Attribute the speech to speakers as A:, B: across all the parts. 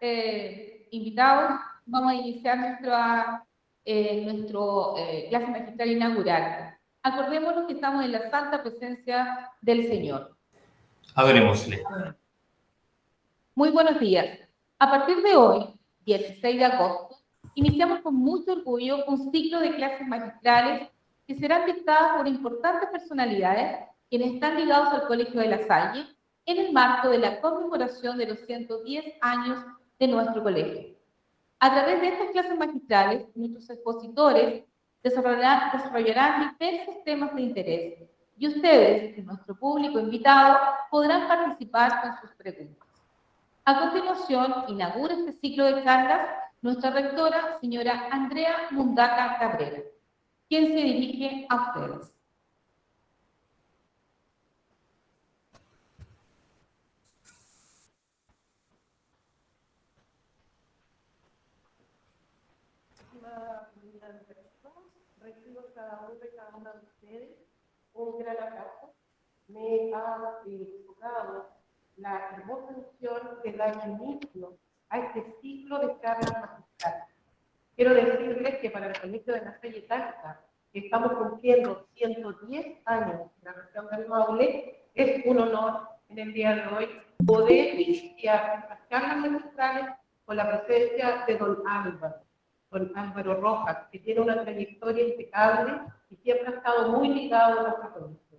A: invitados, vamos a iniciar nuestra clase magistral inaugural. Acordémonos que estamos en la santa presencia del Señor.
B: Adorémosle.
A: Muy buenos días. A partir de hoy, 16 de agosto, iniciamos con mucho orgullo un ciclo de clases magistrales que serán dictadas por importantes personalidades quienes están ligados al Colegio de La Salle en el marco de la conmemoración de los 110 años de nuestro colegio. A través de estas clases magistrales, nuestros expositores desarrollarán diversos temas de interés y ustedes, nuestro público invitado, podrán participar con sus preguntas. A continuación, inaugura este ciclo de charlas nuestra rectora, señora Andrea Mundaca Cabrera, quien se dirige a ustedes.
C: Recibo cada una de ustedes un gran abrazo. Me ha tocado la hermosa misión de dar inicio a este ciclo de charlas magistrales. Quiero decirles que para el Colegio de La Salle Talca, que estamos cumpliendo 110 años de la región del Maule, es un honor en el día de hoy poder iniciar estas charlas magistrales con la presencia de don Álvaro Rojas, que tiene una trayectoria impecable y siempre ha estado muy ligado a nuestra colegio.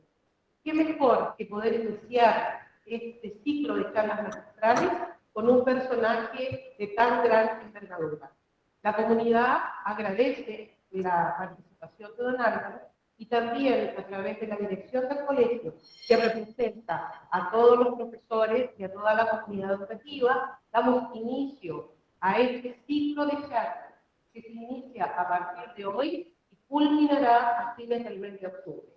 C: ¿Qué mejor que poder iniciar este ciclo de charlas magistrales con un personaje de tan gran envergadura? La comunidad agradece la participación de don Álvaro y también a través de la dirección del colegio, que representa a todos los profesores y a toda la comunidad educativa, damos inicio a este ciclo de charlas que se inicia a partir de hoy y culminará a fines del mes de octubre.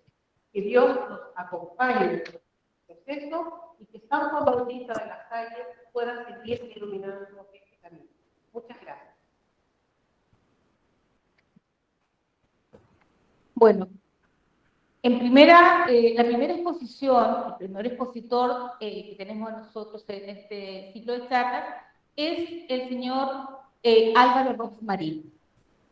C: Que Dios nos acompañe en este proceso y que San Juan Bautista de La Salle pueda seguir iluminando este camino. Muchas gracias.
A: Bueno, la primera exposición, el primer expositor que tenemos nosotros en este ciclo de charlas es el señor Álvaro Rojas Marín.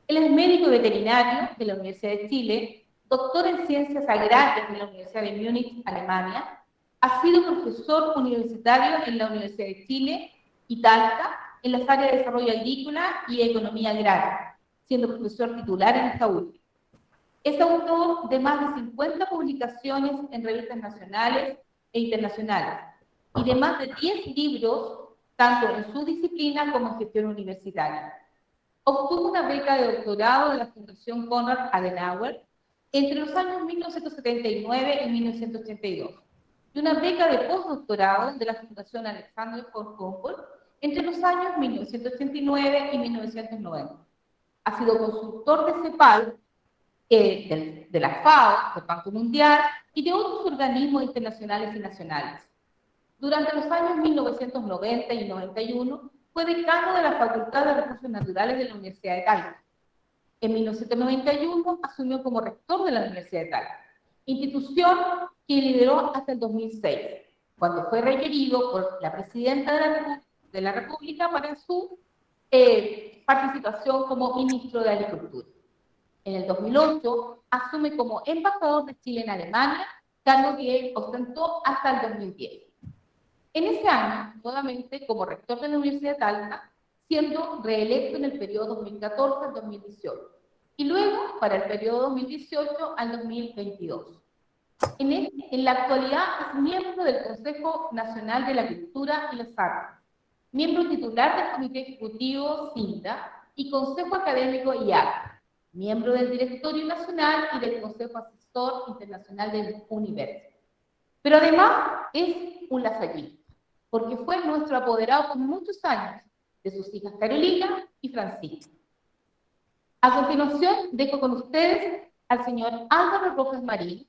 A: Él es médico veterinario de la Universidad de Chile, doctor en Ciencias Agrarias de la Universidad de Múnich, Alemania, ha sido profesor universitario en la Universidad de Chile y Talca en las áreas de desarrollo agrícola y economía agraria, siendo profesor titular en esta última. Es autor de más de 50 publicaciones en revistas nacionales e internacionales y de más de 10 libros, tanto en su disciplina como en gestión universitaria. Obtuvo una beca de doctorado de la Fundación Konrad Adenauer entre los años 1979 y 1982 y una beca de postdoctorado de la Fundación Alexander von Humboldt entre los años 1989 y 1990. Ha sido consultor de CEPAL, de la FAO, del Banco Mundial y de otros organismos internacionales y nacionales. Durante los años 1990 y 91 fue decano de la Facultad de Recursos Naturales de la Universidad de Talca. En 1991 asumió como rector de la Universidad de Talca, institución que lideró hasta el 2006, cuando fue requerido por la presidenta de la República para su participación como ministro de Agricultura. En el 2008 asume como embajador de Chile en Alemania, cargo que ostentó hasta el 2010. En ese año, nuevamente como rector de la Universidad de Talca, siendo reelecto en el periodo 2014 al 2018, y luego para el periodo 2018 al 2022. En la actualidad es miembro del Consejo Nacional de la Cultura y las Artes, miembro titular del Comité Ejecutivo CINDA y Consejo Académico IAC, miembro del Directorio Nacional y del Consejo Asesor Internacional del Universo. Pero además es un lasallista, porque fue nuestro apoderado por muchos años de sus hijas Carolina y Francisca. A continuación, dejo con ustedes al señor Álvaro Rojas Marín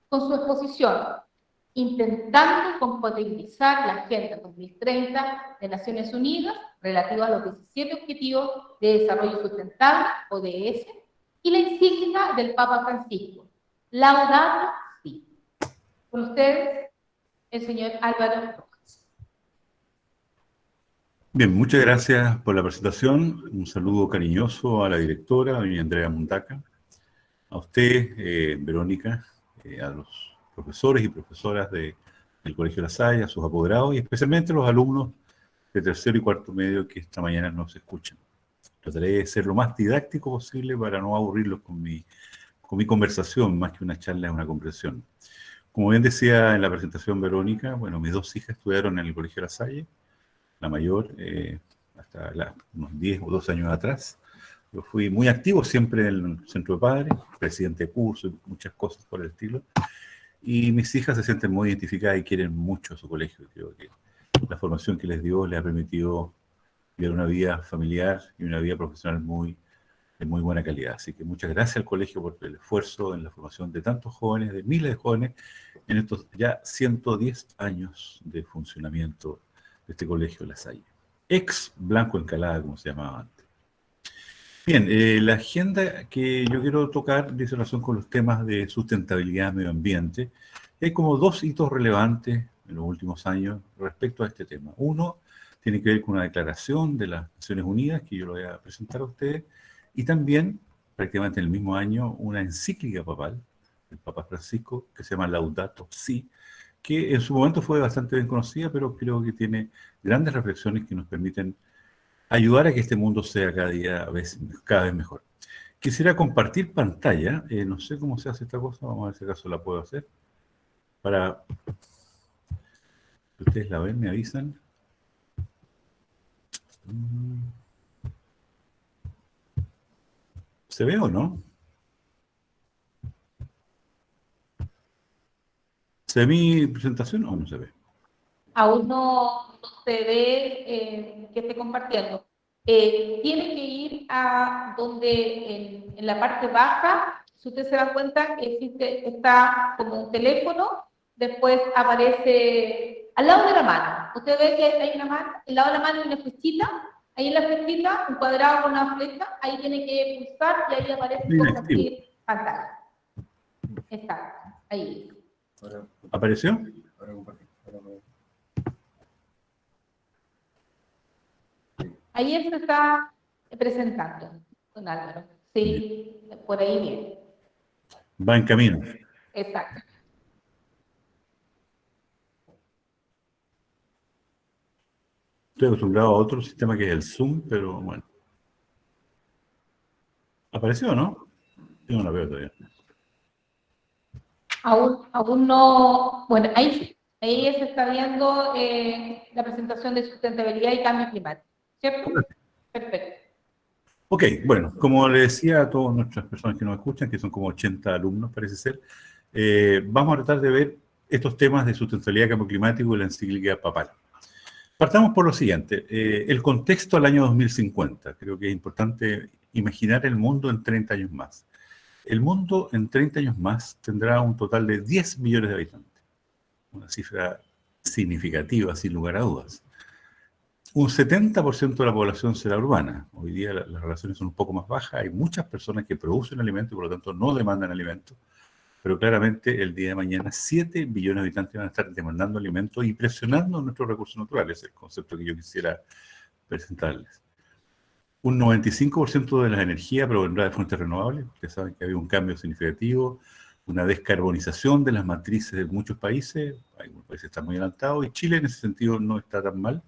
A: con su exposición Intentando compatibilizar la Agenda 2030 de Naciones Unidas relativa a los 17 Objetivos de Desarrollo Sustentable, ODS, y la encíclica del Papa Francisco, Laudato Si. Con ustedes, el señor Álvaro Rojas.
D: Bien, muchas gracias por la presentación. Un saludo cariñoso a la directora, a doña Andrea Mundaca, a usted, Verónica, a los profesores y profesoras del Colegio La Salle, a sus apoderados y especialmente a los alumnos de tercero y cuarto medio que esta mañana nos escuchan. Trataré de ser lo más didáctico posible para no aburrirlos con mi conversación, más que una charla, es una comprensión. Como bien decía en la presentación Verónica, bueno, mis dos hijas estudiaron en el Colegio La Salle, la mayor hasta unos 10 o 12 años atrás. Yo fui muy activo siempre en el centro de padres, presidente de curso y muchas cosas por el estilo. Y mis hijas se sienten muy identificadas y quieren mucho a su colegio. Creo que la formación que les dio les ha permitido vivir una vida familiar y una vida profesional de muy buena calidad. Así que muchas gracias al colegio por el esfuerzo en la formación de tantos jóvenes, de miles de jóvenes, en estos ya 110 años de funcionamiento de este colegio La Salle. Ex Blanco Encalada, como se llamaba antes. Bien, la agenda que yo quiero tocar dice relación con los temas de sustentabilidad medio ambiente. Hay como dos hitos relevantes en los últimos años respecto a este tema. Uno tiene que ver con una declaración de las Naciones Unidas, que yo lo voy a presentar a ustedes, y también, prácticamente en el mismo año, una encíclica papal del Papa Francisco, que se llama Laudato Si, que en su momento fue bastante bien conocida, pero creo que tiene grandes reflexiones que nos permiten ayudar a que este mundo sea cada vez mejor. Quisiera compartir pantalla, no sé cómo se hace esta cosa, vamos a ver si acaso la puedo hacer, para que ustedes la ven, me avisan. ¿Se ve o no? ¿Se ve mi presentación o no se ve?
A: Aún no se ve que esté compartiendo. Tiene que ir a donde en la parte baja, si usted se da cuenta, está como un teléfono, después aparece al lado de la mano. Usted ve que hay una mano, al lado de la mano hay una flechita, ahí en la flechita, un cuadrado con una flecha, ahí tiene que pulsar y ahí aparece compartir pantalla. Exacto, ahí.
D: ¿Apareció?
A: Ahí él se está presentando, don Álvaro. Sí, por ahí viene.
D: Va en camino.
A: Exacto.
D: Estoy acostumbrado a otro sistema que es el Zoom, pero bueno. ¿Apareció o no? Yo no la veo todavía.
A: Aún no. Bueno, ahí se está viendo la presentación de sustentabilidad y cambio climático. ¿Cierto? Perfecto.
D: Ok, bueno, como le decía a todas nuestras personas que nos escuchan, que son como 80 alumnos, parece ser, vamos a tratar de ver estos temas de sustentabilidad, cambio climático y la encíclica papal. Partamos por lo siguiente, el contexto al año 2050. Creo que es importante imaginar el mundo en 30 años más. El mundo en 30 años más tendrá un total de 10 millones de habitantes. Una cifra significativa, sin lugar a dudas. Un 70% de la población será urbana. Hoy día las relaciones son un poco más bajas. Hay muchas personas que producen alimentos y por lo tanto no demandan alimentos. Pero claramente el día de mañana 7 billones de habitantes van a estar demandando alimentos y presionando nuestros recursos naturales. Es el concepto que yo quisiera presentarles. Un 95% de la energía provendrá de fuentes renovables. Ustedes saben que ha habido un cambio significativo, una descarbonización de las matrices de muchos países. Algunos países están muy adelantados y Chile en ese sentido no está tan mal.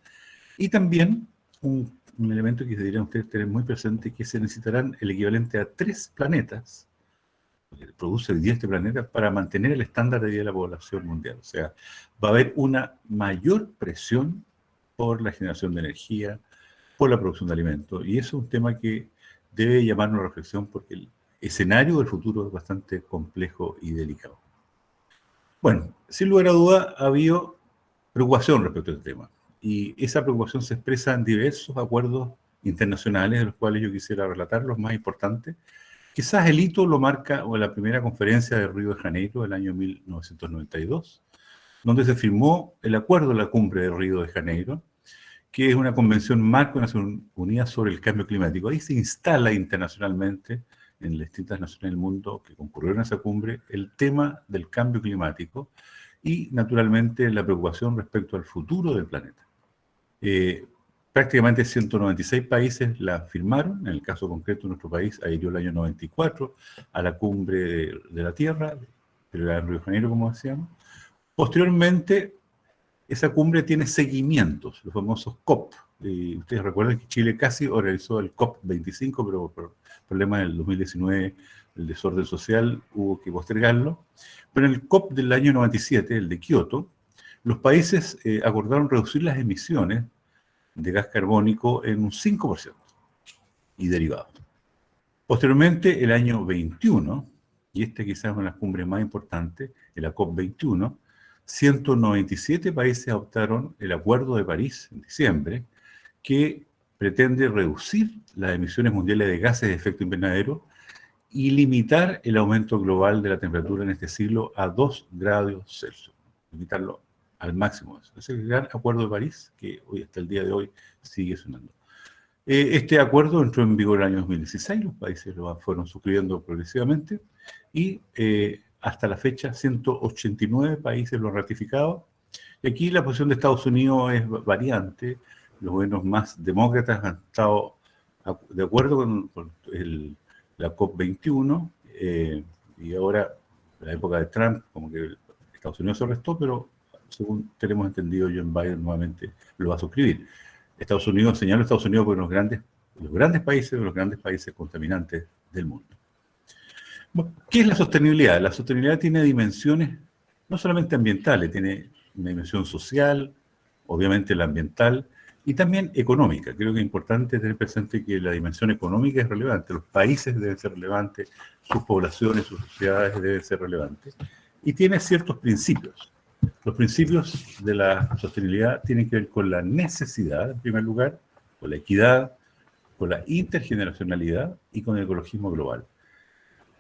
D: Y también un elemento que deberían ustedes tener muy presente, que se necesitarán el equivalente a 3 planetas, que produce hoy día este planeta, para mantener el estándar de vida de la población mundial. O sea, va a haber una mayor presión por la generación de energía, por la producción de alimentos. Y eso es un tema que debe llamarnos a reflexión porque el escenario del futuro es bastante complejo y delicado. Bueno, sin lugar a duda ha habido preocupación respecto a este tema. Y esa preocupación se expresa en diversos acuerdos internacionales, de los cuales yo quisiera relatar los más importantes. Quizás el hito lo marca la primera conferencia de Río de Janeiro del año 1992, donde se firmó el acuerdo de la cumbre de Río de Janeiro, que es una convención marco de Naciones Unidas sobre el cambio climático. Ahí se instala internacionalmente, en las distintas naciones del mundo que concurrieron a esa cumbre, el tema del cambio climático y, naturalmente, la preocupación respecto al futuro del planeta. prácticamente 196 países la firmaron. En el caso concreto de nuestro país, adhirió el año 94 a la cumbre de la Tierra, pero era en Río de Janeiro, como decíamos. Posteriormente, esa cumbre tiene seguimientos, los famosos COP. Y ustedes recuerdan que Chile casi organizó el COP25, pero por problemas del 2019, el desorden social, hubo que postergarlo. Pero en el COP del año 97, el de Kioto, los países acordaron reducir las emisiones de gas carbónico en un 5% y derivados. Posteriormente, el año 21, y esta quizás es una de las cumbres más importantes, en la COP21, 197 países adoptaron el Acuerdo de París en diciembre, que pretende reducir las emisiones mundiales de gases de efecto invernadero y limitar el aumento global de la temperatura en este siglo a 2 grados Celsius. Limitarlo al máximo. Ese es el gran Acuerdo de París, que hoy, hasta el día de hoy, sigue sonando. Este acuerdo entró en vigor el año 2016, los países lo fueron suscribiendo progresivamente, y hasta la fecha 189 países lo han ratificado. Y aquí la posición de Estados Unidos es variante. Los gobiernos más demócratas han estado de acuerdo con la COP21, y ahora, en la época de Trump, como que Estados Unidos se restó, pero según tenemos entendido, Joe Biden nuevamente lo va a suscribir. Estados Unidos, señala a Estados Unidos por los grandes países contaminantes del mundo. Bueno, ¿qué es la sostenibilidad? La sostenibilidad tiene dimensiones no solamente ambientales, tiene una dimensión social, obviamente la ambiental, y también económica. Creo que es importante tener presente que la dimensión económica es relevante, los países deben ser relevantes, sus poblaciones, sus sociedades deben ser relevantes, y tiene ciertos principios. Los principios de la sostenibilidad tienen que ver con la necesidad, en primer lugar, con la equidad, con la intergeneracionalidad y con el ecologismo global.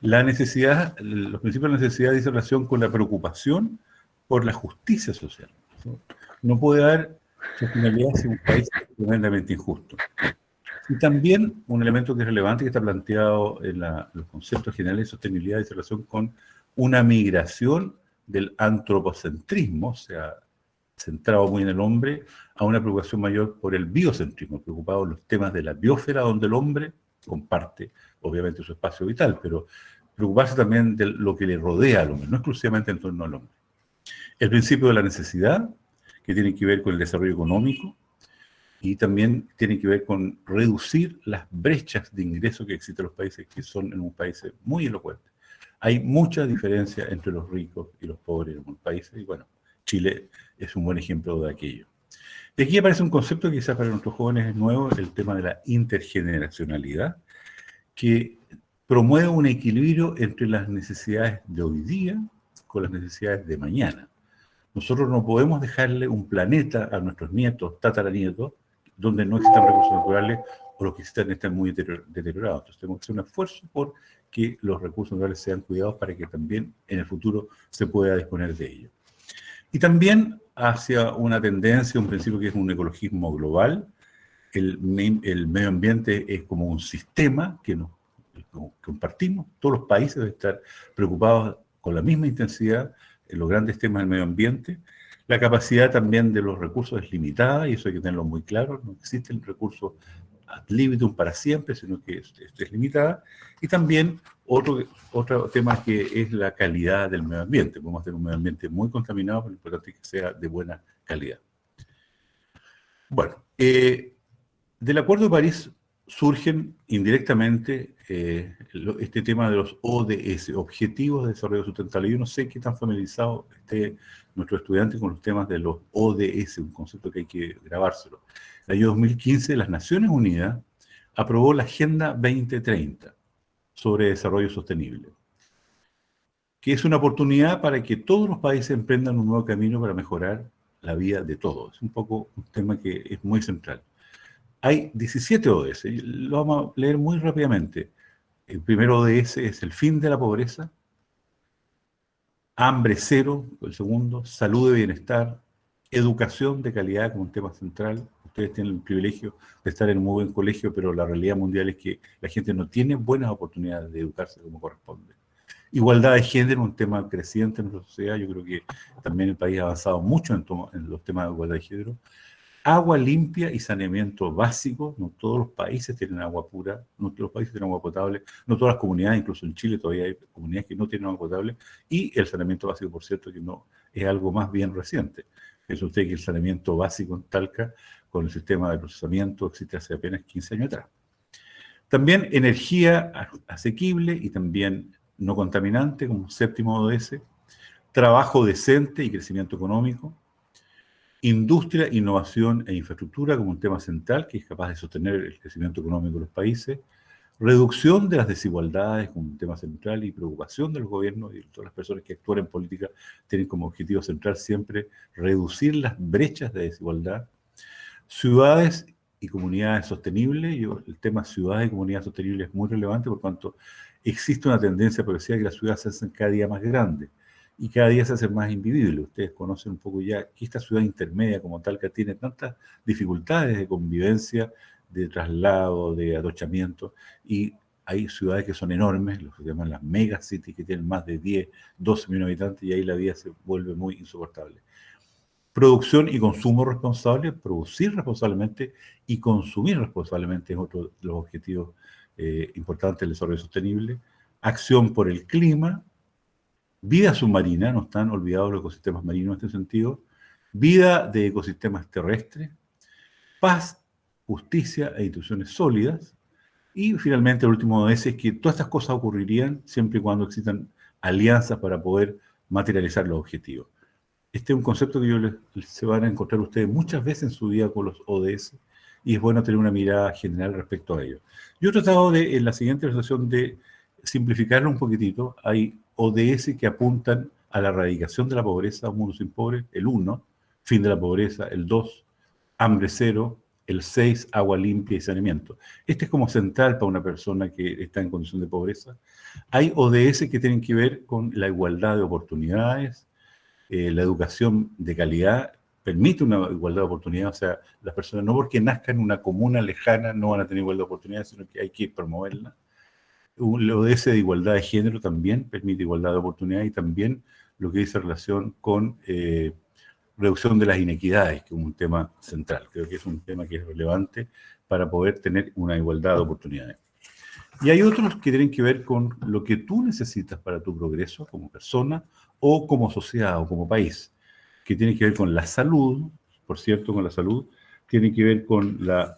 D: La necesidad, los principios de la necesidad dicen relación con la preocupación por la justicia social. No puede haber sostenibilidad si un país es tremendamente injusto. Y también un elemento que es relevante, que está planteado en los conceptos generales de sostenibilidad, dice relación con una migración del antropocentrismo, o sea, centrado muy en el hombre, a una preocupación mayor por el biocentrismo, preocupado en los temas de la biosfera, donde el hombre comparte, obviamente, su espacio vital, pero preocuparse también de lo que le rodea al hombre, no exclusivamente en torno al hombre. El principio de la necesidad, que tiene que ver con el desarrollo económico, y también tiene que ver con reducir las brechas de ingreso que existen en los países, que son en un país muy elocuente. Hay mucha diferencia entre los ricos y los pobres en algunos países, y bueno, Chile es un buen ejemplo de aquello. De aquí aparece un concepto que quizás para nuestros jóvenes es nuevo, el tema de la intergeneracionalidad, que promueve un equilibrio entre las necesidades de hoy día con las necesidades de mañana. Nosotros no podemos dejarle un planeta a nuestros nietos, tataranietos, donde no existan recursos naturales o los que existan están muy deteriorados. Entonces tenemos que hacer un esfuerzo por que los recursos naturales sean cuidados para que también en el futuro se pueda disponer de ellos. Y también hacia una tendencia, un principio que es un ecologismo global. El medio ambiente es como un sistema que compartimos. Todos los países deben estar preocupados con la misma intensidad en los grandes temas del medio ambiente. La capacidad también de los recursos es limitada, y eso hay que tenerlo muy claro. No existe el recurso ad libitum para siempre, sino que es limitada. Y también otro tema que es la calidad del medio ambiente. Podemos tener un medio ambiente muy contaminado, pero lo importante es que sea de buena calidad. Bueno, del Acuerdo de París surgen indirectamente este tema de los ODS, Objetivos de Desarrollo Sustentable. Yo no sé qué tan familiarizado esté nuestro estudiante con los temas de los ODS, un concepto que hay que grabárselo. En el año 2015, las Naciones Unidas aprobó la Agenda 2030 sobre desarrollo sostenible, que es una oportunidad para que todos los países emprendan un nuevo camino para mejorar la vida de todos. Es un poco un tema que es muy central. Hay 17 ODS, lo vamos a leer muy rápidamente. El primer ODS es el fin de la pobreza, hambre cero, el segundo, salud y bienestar, educación de calidad como un tema central. Ustedes tienen el privilegio de estar en un muy buen colegio, pero la realidad mundial es que la gente no tiene buenas oportunidades de educarse como corresponde. Igualdad de género, un tema creciente en nuestra sociedad. Yo creo que también el país ha avanzado mucho en los temas de igualdad de género. agua limpia y saneamiento básico. No todos los países tienen agua pura, no todos los países tienen agua potable, no todas las comunidades, incluso en Chile todavía hay comunidades que no tienen agua potable, y el saneamiento básico, por cierto, que no es algo más bien reciente. Piensa usted que el saneamiento básico en Talca, con el sistema de procesamiento, existe hace apenas 15 años atrás. También energía asequible y también no contaminante, como séptimo ODS, trabajo decente y crecimiento económico, industria, innovación e infraestructura como un tema central que es capaz de sostener el crecimiento económico de los países, reducción de las desigualdades como un tema central y preocupación de los gobiernos y de todas las personas que actúan en política tienen como objetivo central siempre reducir las brechas de desigualdad, ciudades y comunidades sostenibles. El tema ciudades y comunidades sostenibles es muy relevante por cuanto existe una tendencia progresiva que las ciudades se hacen cada día más grandes y cada día se hacen más invivibles. Ustedes conocen un poco ya que esta ciudad intermedia como tal que tiene tantas dificultades de convivencia, de traslado, de atochamiento, y hay ciudades que son enormes, lo que se llaman las megacities, que tienen más de 10, 12 millones de habitantes, y ahí la vida se vuelve muy insoportable. Producción y consumo responsable, producir responsablemente y consumir responsablemente es otro de los objetivos importantes del desarrollo sostenible. Acción por el clima, vida submarina, no están olvidados los ecosistemas marinos en este sentido, vida de ecosistemas terrestres, paz, justicia e instituciones sólidas, y finalmente el último es que todas estas cosas ocurrirían siempre y cuando existan alianzas para poder materializar los objetivos. Este es un concepto que se van a encontrar ustedes muchas veces en su vida con los ODS, y es bueno tener una mirada general respecto a ello. Yo he tratado en la siguiente presentación de simplificarlo un poquitito. Hay ODS que apuntan a la erradicación de la pobreza, un mundo sin pobre, el 1, fin de la pobreza, el 2, hambre cero, el 6, agua limpia y saneamiento. Este es como central para una persona que está en condición de pobreza. Hay ODS que tienen que ver con la igualdad de oportunidades, la educación de calidad permite una igualdad de oportunidades, o sea, las personas no porque nazcan en una comuna lejana no van a tener igualdad de oportunidades, sino que hay que promoverla. El ODS de igualdad de género también permite igualdad de oportunidades, y también lo que dice relación con reducción de las inequidades, que es un tema central. Creo que es un tema que es relevante para poder tener una igualdad de oportunidades. Y hay otros que tienen que ver con lo que tú necesitas para tu progreso como persona o como sociedad o como país, que tienen que ver con la salud, por cierto, con la salud, tienen que ver con la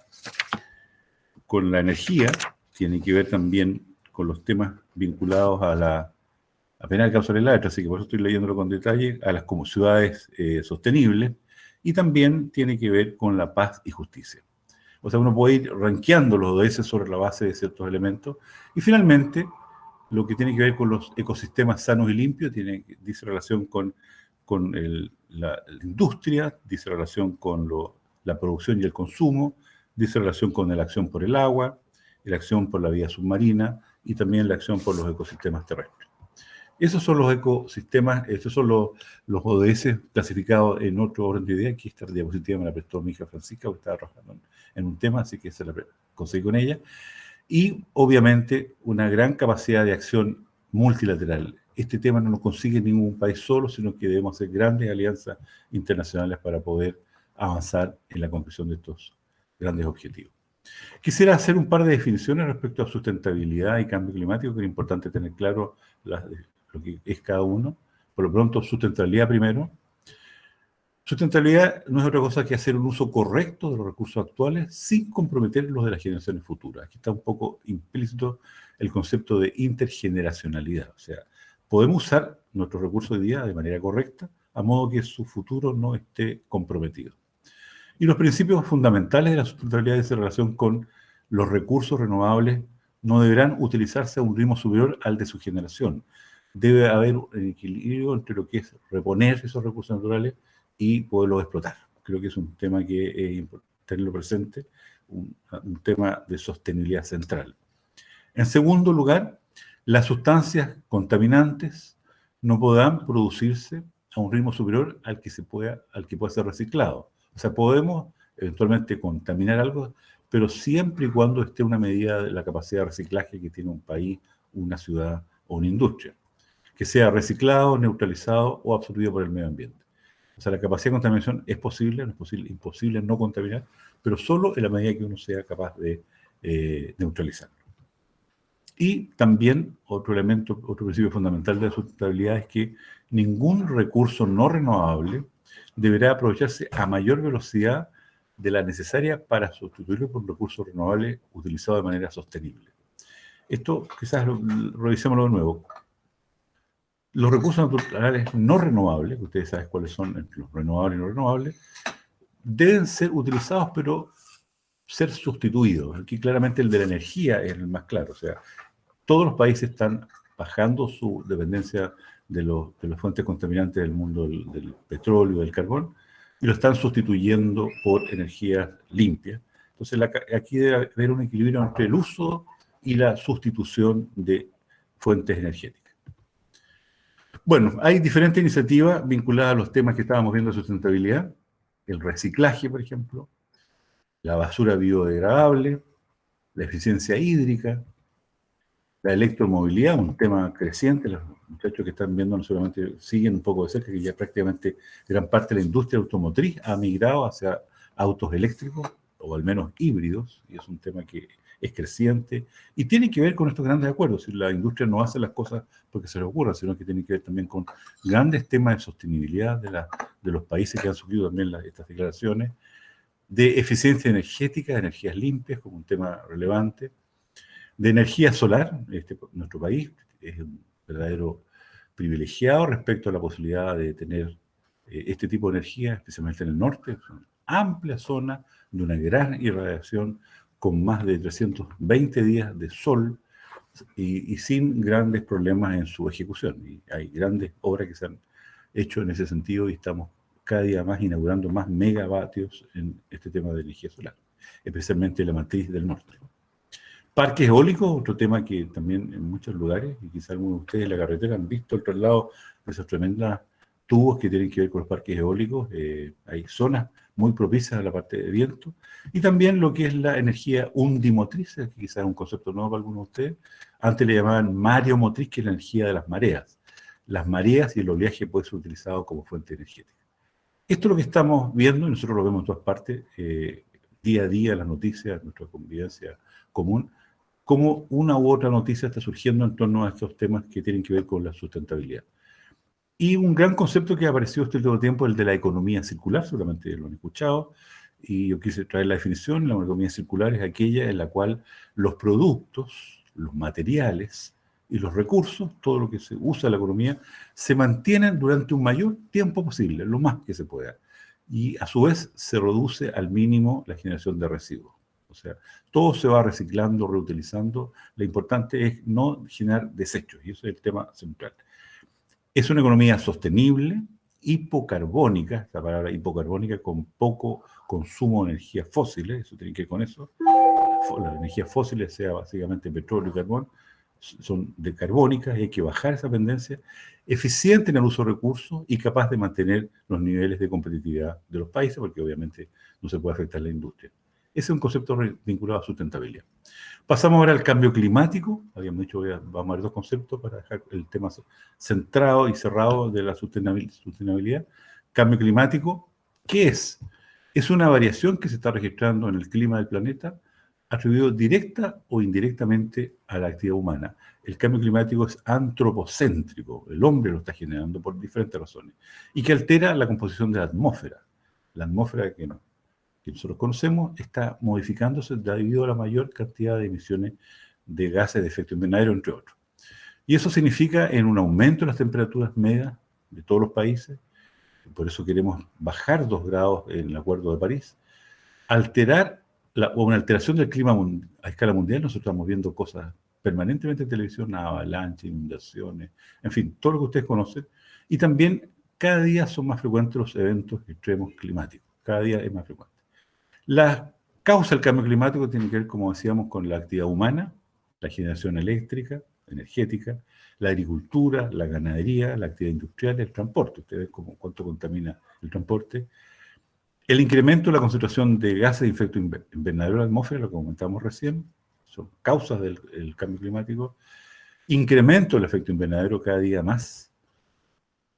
D: energía, tienen que ver también con los temas vinculados a penal causal en la letra, así que por eso estoy leyéndolo con detalle, a las como ciudades sostenibles, y también tiene que ver con la paz y justicia. O sea, uno puede ir rankeando los ODS sobre la base de ciertos elementos, y finalmente, lo que tiene que ver con los ecosistemas sanos y limpios, dice relación con la industria, dice relación con la producción y el consumo, dice relación con la acción por el agua, la acción por la vida submarina, y también la acción por los ecosistemas terrestres. Esos son los ecosistemas, esos son los ODS clasificados en otro orden de idea, que esta diapositiva me la prestó mi hija Francisca, que estaba trabajando en un tema, así que se la conseguí con ella. Y obviamente una gran capacidad de acción multilateral. Este tema no lo consigue ningún país solo, sino que debemos hacer grandes alianzas internacionales para poder avanzar en la concreción de estos grandes objetivos. Quisiera hacer un par de definiciones respecto a sustentabilidad y cambio climático, que es importante tener claro lo que es cada uno. Por lo pronto, sustentabilidad primero. Sustentabilidad no es otra cosa que hacer un uso correcto de los recursos actuales sin comprometer los de las generaciones futuras. Aquí está un poco implícito el concepto de intergeneracionalidad. O sea, podemos usar nuestros recursos de día de manera correcta, a modo que su futuro no esté comprometido. Y los principios fundamentales de la sustentabilidad en relación con los recursos renovables no deberán utilizarse a un ritmo superior al de su generación. Debe haber un equilibrio entre lo que es reponer esos recursos naturales y poderlos explotar. Creo que es un tema que es importante tenerlo presente, un tema de sostenibilidad central. En segundo lugar, las sustancias contaminantes no podrán producirse a un ritmo superior al que pueda ser reciclado. O sea, podemos eventualmente contaminar algo, pero siempre y cuando esté una medida de la capacidad de reciclaje que tiene un país, una ciudad o una industria, que sea reciclado, neutralizado o absorbido por el medio ambiente. O sea, la capacidad de contaminación es posible, no es posible, imposible no contaminar, pero solo en la medida que uno sea capaz de neutralizarlo. Y también otro elemento, otro principio fundamental de la sustentabilidad es que ningún recurso no renovable deberá aprovecharse a mayor velocidad de la necesaria para sustituirlo por un recurso renovable utilizado de manera sostenible. Esto quizás revisémoslo de nuevo. Los recursos naturales no renovables, que ustedes saben cuáles son entre los renovables y no renovables, deben ser utilizados, pero ser sustituidos. Aquí claramente el de la energía es el más claro. O sea, todos los países están bajando su dependencia de las fuentes contaminantes del mundo del petróleo, del carbón, y lo están sustituyendo por energías limpias. Entonces, aquí debe haber un equilibrio entre el uso y la sustitución de fuentes energéticas. Bueno, hay diferentes iniciativas vinculadas a los temas que estábamos viendo de sustentabilidad. El reciclaje, por ejemplo, la basura biodegradable, la eficiencia hídrica, la electromovilidad, un tema creciente. Los muchachos que están viendo no solamente siguen un poco de cerca, que ya prácticamente gran parte de la industria automotriz ha migrado hacia autos eléctricos, o al menos híbridos, y es un tema que es creciente, y tiene que ver con estos grandes acuerdos. Si la industria no hace las cosas porque se les ocurra, sino que tiene que ver también con grandes temas de sostenibilidad de los países que han sufrido también estas declaraciones, de eficiencia energética, de energías limpias, como un tema relevante, de energía solar. Nuestro país es un verdadero privilegiado respecto a la posibilidad de tener este tipo de energía, especialmente en el norte. Son amplias zonas de una gran irradiación, con más de 320 días de sol y sin grandes problemas en su ejecución. Y hay grandes obras que se han hecho en ese sentido y estamos cada día más inaugurando más megavatios en este tema de energía solar, especialmente la matriz del norte. Parques eólicos, otro tema que también en muchos lugares, y quizá algunos de ustedes en la carretera han visto al traslado de esos tremendos tubos que tienen que ver con los parques eólicos. Hay zonas muy propicias a la parte de viento, y también lo que es la energía undimotriz, que quizás es un concepto nuevo para algunos de ustedes. Antes le llamaban mareomotriz, que es la energía de las mareas. Las mareas y el oleaje puede ser utilizado como fuente energética. Esto es lo que estamos viendo, y nosotros lo vemos en todas partes, día a día, las noticias, nuestra convivencia común, como una u otra noticia está surgiendo en torno a estos temas que tienen que ver con la sustentabilidad. Y un gran concepto que ha aparecido este último tiempo es el de la economía circular. Seguramente lo han escuchado, y yo quise traer la definición. La economía circular es aquella en la cual los productos, los materiales y los recursos, todo lo que se usa en la economía, se mantienen durante un mayor tiempo posible, lo más que se pueda. Y a su vez se reduce al mínimo la generación de residuos. O sea, todo se va reciclando, reutilizando. Lo importante es no generar desechos, y eso es el tema central. Es una economía sostenible, hipocarbónica, esta palabra hipocarbónica, con poco consumo de energías fósiles. Eso tiene que ver con eso. Las energías fósiles, sea básicamente petróleo y carbón, son decarbónicas, y hay que bajar esa tendencia. Eficiente en el uso de recursos y capaz de mantener los niveles de competitividad de los países, porque obviamente no se puede afectar la industria. Ese es un concepto vinculado a sustentabilidad. Pasamos ahora al cambio climático. Habíamos dicho que vamos a ver dos conceptos para dejar el tema centrado y cerrado de la sustentabilidad. Cambio climático, ¿qué es? Es una variación que se está registrando en el clima del planeta, atribuido directa o indirectamente a la actividad humana. El cambio climático es antropocéntrico, el hombre lo está generando por diferentes razones, y que altera la composición de la atmósfera. La atmósfera que nosotros conocemos está modificándose debido a la mayor cantidad de emisiones de gases de efecto invernadero, entre otros. Y eso significa en un aumento de las temperaturas medias de todos los países. Por eso queremos bajar 2 grados en el Acuerdo de París. Una alteración del clima a escala mundial. Nosotros estamos viendo cosas permanentemente en televisión, avalanchas, inundaciones, en fin, todo lo que ustedes conocen. Y también cada día son más frecuentes los eventos extremos climáticos. Cada día es más frecuente. La causa del cambio climático tiene que ver, como decíamos, con la actividad humana, la generación eléctrica, energética, la agricultura, la ganadería, la actividad industrial y el transporte. Ustedes ven cuánto contamina el transporte. El incremento de la concentración de gases de efecto invernadero en la atmósfera, lo que comentamos recién, son causas del cambio climático. Incremento del efecto invernadero cada día más.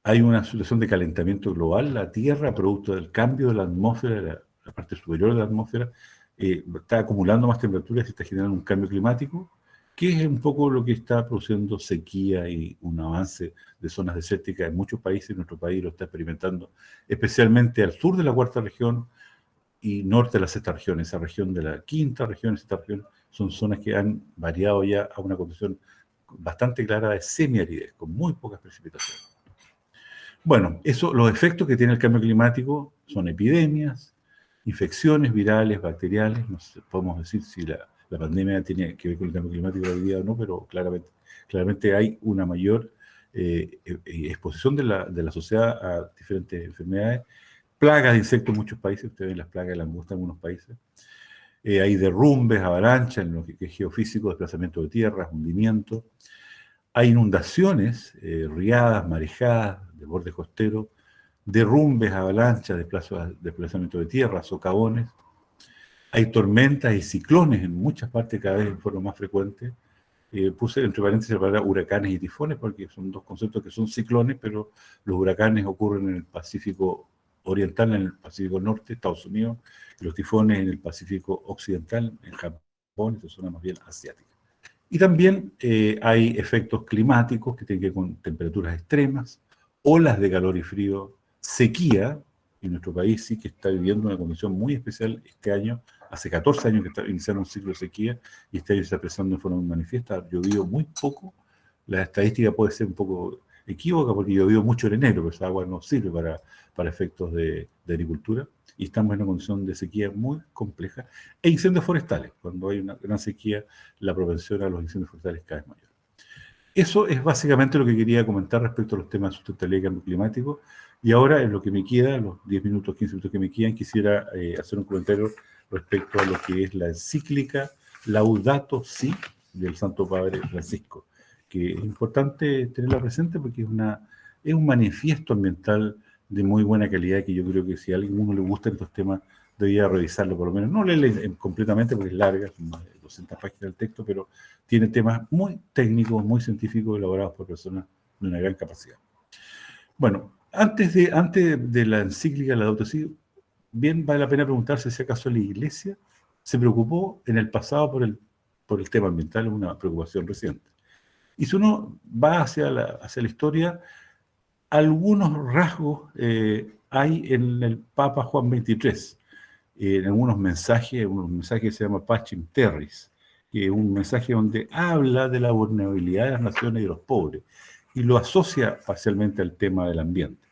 D: hay una situación de calentamiento global. La Tierra, producto del cambio de la atmósfera, la parte superior de la atmósfera, está acumulando más temperaturas y está generando un cambio climático, que es un poco lo que está produciendo sequía y un avance de zonas desérticas en muchos países. Nuestro país lo está experimentando, especialmente al sur de la cuarta región y norte de la sexta región. Esa región de la quinta región y sexta región son zonas que han variado ya a una condición bastante clara de semiaridez, con muy pocas precipitaciones. Bueno, los efectos que tiene el cambio climático son epidemias, infecciones virales, bacteriales. No sé, podemos decir si la pandemia tiene que ver con el cambio climático hoy día o no, pero claramente hay una mayor exposición de la sociedad a diferentes enfermedades, plagas de insectos en muchos países. Ustedes ven las plagas de langosta en algunos países. Hay derrumbes, avalanchas, en lo que es geofísico, desplazamiento de tierras, hundimiento. Hay inundaciones, riadas, marejadas, desbordes costeros, derrumbes, avalanchas, desplazamiento de tierra, socavones. Hay tormentas y ciclones en muchas partes, cada vez en forma más frecuente. Puse entre paréntesis la palabra huracanes y tifones, porque son dos conceptos que son ciclones, pero los huracanes ocurren en el Pacífico Oriental, en el Pacífico Norte, Estados Unidos, y los tifones en el Pacífico Occidental, en Japón, esa zona más bien asiática. Y también hay efectos climáticos que tienen que ver con temperaturas extremas, olas de calor y frío, sequía, y nuestro país sí que está viviendo una condición muy especial este año. Hace 14 años que está iniciando un ciclo de sequía y este año se está expresando de forma muy manifiesta. Ha llovido muy poco. La estadística puede ser un poco equívoca porque llovió mucho en enero, pero esa agua no sirve para efectos de agricultura. Y estamos en una condición de sequía muy compleja. E incendios forestales. Cuando hay una gran sequía, la propensión a los incendios forestales es cada vez mayor. Eso es básicamente lo que quería comentar respecto a los temas de sustentabilidad y cambio climático. Y ahora, en lo que me queda, los 10 minutos, 15 minutos que me quedan, quisiera hacer un comentario respecto a lo que es la encíclica Laudato Si del Santo Padre Francisco, que es importante tenerla presente porque es un manifiesto ambiental de muy buena calidad, que yo creo que si a alguno le gustan estos temas, debería revisarlo por lo menos. No leerlo completamente porque es larga, son más de 200 páginas del texto, pero tiene temas muy técnicos, muy científicos, elaborados por personas de una gran capacidad. Bueno, antes de la encíclica Laudato Si, bien vale la pena preguntarse si acaso la Iglesia se preocupó en el pasado por el tema ambiental, una preocupación reciente. Y si uno va hacia la historia, algunos rasgos hay en el Papa Juan XXIII, en algunos mensajes que se llama Pacem Terris, que es un mensaje donde habla de la vulnerabilidad de las naciones y de los pobres, y lo asocia parcialmente al tema del ambiente.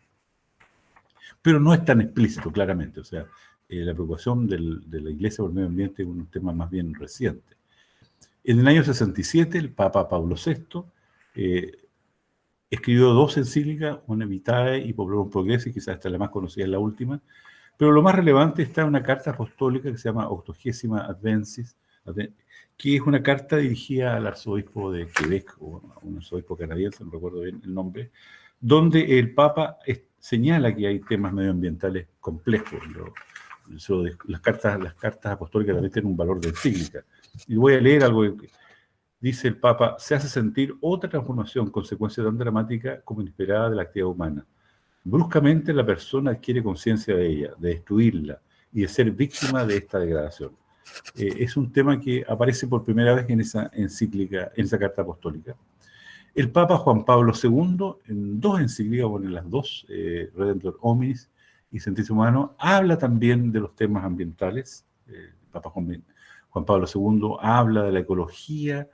D: Pero no es tan explícito, claramente. O sea, la preocupación de la Iglesia por el medio ambiente es un tema más bien reciente. En el año 67, el Papa Pablo VI escribió 2 encíclicas, una Vitae y Populorum Progressis, quizás esta es la más conocida, es la última, pero lo más relevante está en una carta apostólica que se llama Octogésima Advensis, que es una carta dirigida al arzobispo de Quebec, o a un arzobispo canadiense, no recuerdo bien el nombre, donde el Papa señala que hay temas medioambientales complejos. Las cartas apostólicas también tienen un valor de encíclica. Y voy a leer algo que dice el Papa: se hace sentir otra transformación, consecuencia tan dramática como inesperada de la actividad humana. Bruscamente la persona adquiere conciencia de ella, de destruirla y de ser víctima de esta degradación. Es un tema que aparece por primera vez en esa encíclica, en esa carta apostólica. El Papa Juan Pablo II, en 2 encíclicas, bueno, en las 2, Redemptor Hominis y Sententia Humana, habla también de los temas ambientales. El Papa Juan Pablo II habla de la ecología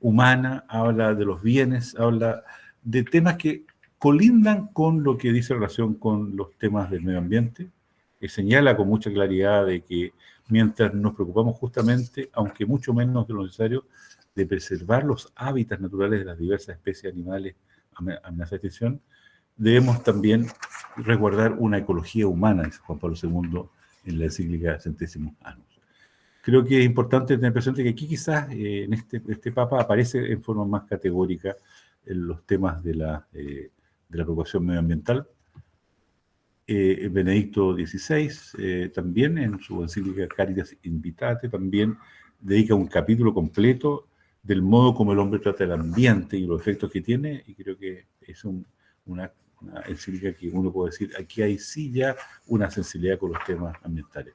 D: humana, habla de los bienes, habla de temas que colindan con lo que dice en relación con los temas del medio ambiente. Señala con mucha claridad de que mientras nos preocupamos justamente, aunque mucho menos de lo necesario, de preservar los hábitats naturales de las diversas especies animales amenazadas de extinción, debemos también resguardar una ecología humana, dice Juan Pablo II en la encíclica Centesimus Annus. Creo que es importante tener presente que aquí quizás en este Papa aparece en forma más categórica en los temas de la preocupación medioambiental. Benedicto XVI también en su encíclica Caritas Invitate también dedica un capítulo completo del modo como el hombre trata el ambiente y los efectos que tiene, y creo que es una una encíclica que uno puede decir, aquí hay sí ya una sensibilidad con los temas ambientales.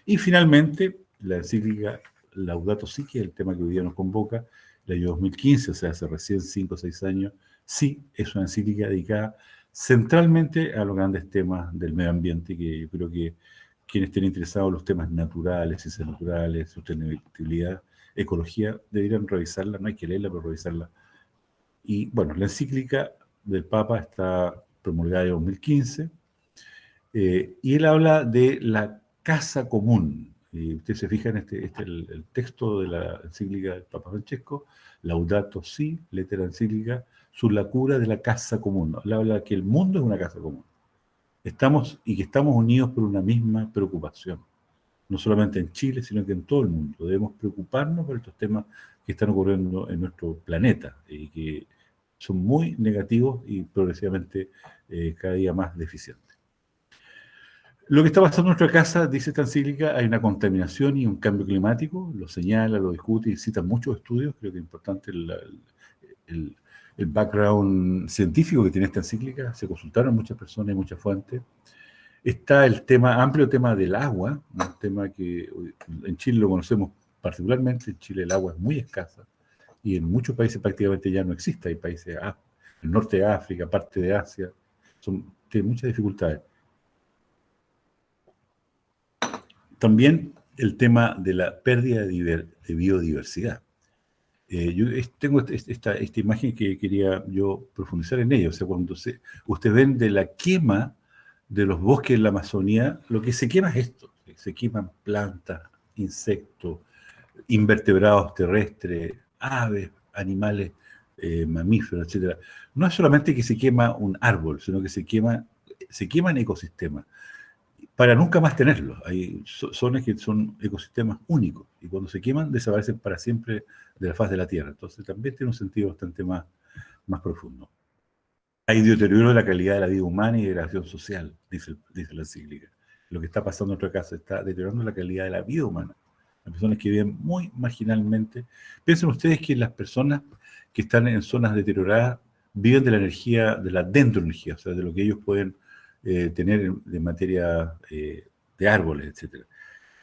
D: Y finalmente, la encíclica Laudato Si, que es el tema que hoy día nos convoca, el año 2015, o sea, hace recién 5 o 6 años, sí es una encíclica dedicada centralmente a los grandes temas del medio ambiente, que yo creo que quienes estén interesados en los temas naturales, ciencias naturales, sostenibilidad, ecología, deberían revisarla, no hay que leerla, pero revisarla. Y bueno, la encíclica del Papa está promulgada en 2015, y él habla de la casa común. Y usted se fija en el texto de la encíclica del Papa Francesco, Laudato Si, letra encíclica, sur la cura de la casa común. Él habla que el mundo es una casa común. Que estamos unidos por una misma preocupación. No solamente en Chile, sino que en todo el mundo. Debemos preocuparnos por estos temas que están ocurriendo en nuestro planeta y que son muy negativos y progresivamente cada día más deficientes. Lo que está pasando en nuestra casa, dice esta encíclica, hay una contaminación y un cambio climático, lo señala, lo discute y cita muchos estudios. Creo que es importante el background científico que tiene esta encíclica. Se consultaron muchas personas y muchas fuentes. Está el amplio tema del agua, un tema que en Chile lo conocemos particularmente. En Chile el agua es muy escasa y en muchos países prácticamente ya no existe. Hay países, el norte de África, parte de Asia, tienen muchas dificultades. También el tema de la pérdida de biodiversidad. Yo tengo esta imagen que quería yo profundizar en ella. O sea, cuando usted ven de la quema de los bosques en la Amazonía, lo que se quema es esto. Se queman plantas, insectos, invertebrados terrestres, aves, animales, mamíferos, etc. No es solamente que se quema un árbol, sino que se queman ecosistemas para nunca más tenerlos. Hay zonas que son ecosistemas únicos y cuando se queman desaparecen para siempre de la faz de la Tierra. Entonces también tiene un sentido bastante más profundo. Hay deterioro de la calidad de la vida humana y de la acción social, dice la encíclica. Lo que está pasando en nuestra casa está deteriorando la calidad de la vida humana. Las personas que viven muy marginalmente. Piensen ustedes que las personas que están en zonas deterioradas viven de la energía, de la dendroenergía, o sea, de lo que ellos pueden tener de materia de árboles, etc.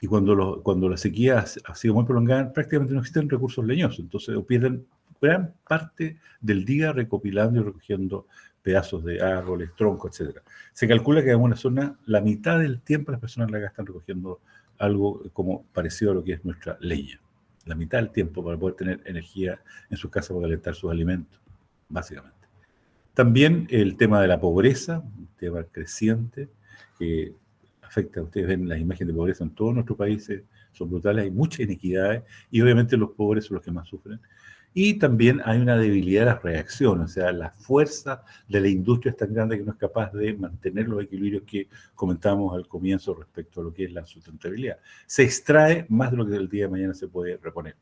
D: Y cuando la sequía ha sido muy prolongada, prácticamente no existen recursos leñosos, entonces pierden gran parte del día recopilando y recogiendo pedazos de árboles, troncos, etc. Se calcula que en una zona la mitad del tiempo las personas la gastan recogiendo algo como parecido a lo que es nuestra leña. La mitad del tiempo para poder tener energía en sus casas para calentar sus alimentos, básicamente. También el tema de la pobreza, un tema creciente que afecta, ustedes ven las imágenes de pobreza en todos nuestros países, son brutales, hay muchas inequidades y obviamente los pobres son los que más sufren. Y también hay una debilidad de las reacciones, o sea, la fuerza de la industria es tan grande que no es capaz de mantener los equilibrios que comentábamos al comienzo respecto a lo que es la sustentabilidad. Se extrae más de lo que el día de mañana se puede reponer.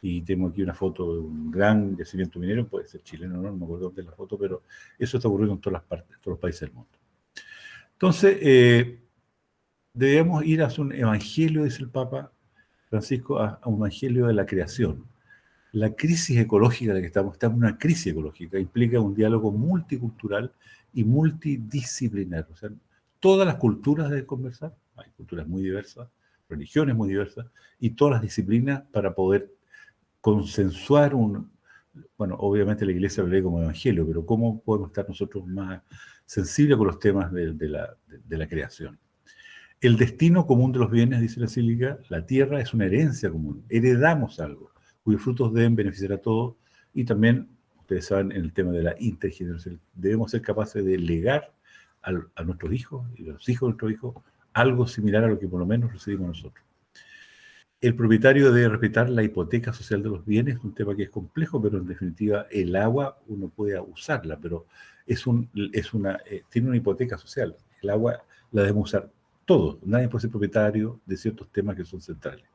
D: Y tengo aquí una foto de un gran yacimiento minero, puede ser chileno, no me acuerdo dónde es la foto, pero eso está ocurriendo en todas las partes, en todos los países del mundo. Entonces, debemos ir a un evangelio, dice el Papa Francisco, a un evangelio de la creación. La crisis ecológica en la que estamos en una crisis ecológica, implica un diálogo multicultural y multidisciplinar. O sea, todas las culturas deben conversar, hay culturas muy diversas, religiones muy diversas, y todas las disciplinas para poder consensuar bueno, obviamente la iglesia lo lee como evangelio, pero ¿cómo podemos estar nosotros más sensibles con los temas de la creación? El destino común de los bienes, dice la encíclica, la tierra es una herencia común, heredamos algo, cuyos frutos deben beneficiar a todos, y también, ustedes saben, en el tema de la intergeneración, debemos ser capaces de legar a nuestros hijos y a los hijos de nuestros hijos algo similar a lo que por lo menos recibimos nosotros. El propietario debe respetar la hipoteca social de los bienes, un tema que es complejo, pero en definitiva el agua uno puede usarla, pero tiene una hipoteca social. El agua la debemos usar todos, nadie puede ser propietario de ciertos temas que son centrales.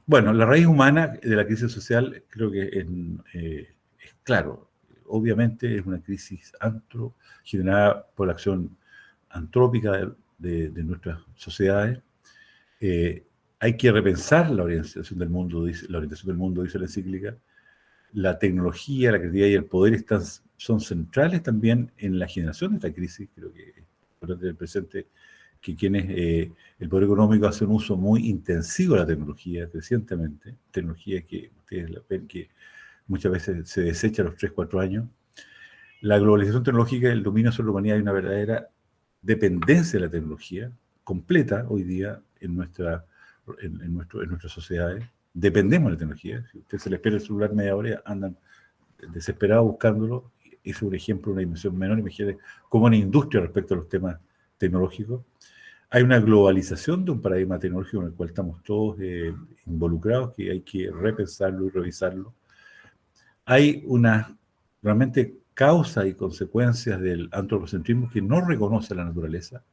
D: Bueno, la raíz humana de la crisis social creo que es claro. Obviamente es una crisis generada por la acción antrópica de nuestras sociedades. Hay que repensar la orientación del mundo, dice la encíclica, la tecnología, la creatividad y el poder son centrales también en la generación de esta crisis. Creo que es importante tener presente que el poder económico hace un uso muy intensivo de la tecnología, crecientemente, tecnología que ustedes ven que muchas veces se desecha a los 3, 4 años. La globalización tecnológica, el dominio sobre la humanidad, hay una verdadera dependencia de la tecnología, completa hoy día en nuestras sociedades. Dependemos de la tecnología. Si usted se le espera el celular media hora, andan desesperados buscándolo. Es un ejemplo, una dimensión menor. Imagínate cómo una industria respecto a los temas tecnológicos. Hay una globalización de un paradigma tecnológico en el cual estamos todos involucrados, que hay que repensarlo y revisarlo. Hay realmente causa y consecuencias del antropocentrismo que no reconoce la naturaleza.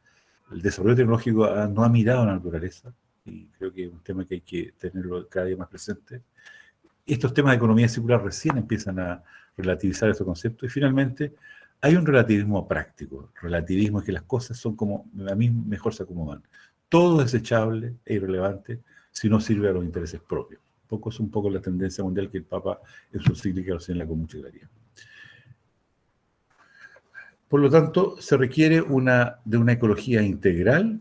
D: El desarrollo tecnológico no ha mirado a la naturaleza, y creo que es un tema que hay que tenerlo cada día más presente. Estos temas de economía circular recién empiezan a relativizar estos conceptos, y finalmente hay un relativismo práctico. Relativismo es que las cosas son como a mí mejor se acomodan. Todo es desechable e irrelevante si no sirve a los intereses propios. Es un poco la tendencia mundial que el Papa en su encíclica lo señala con mucha claridad. Por lo tanto, se requiere de una ecología integral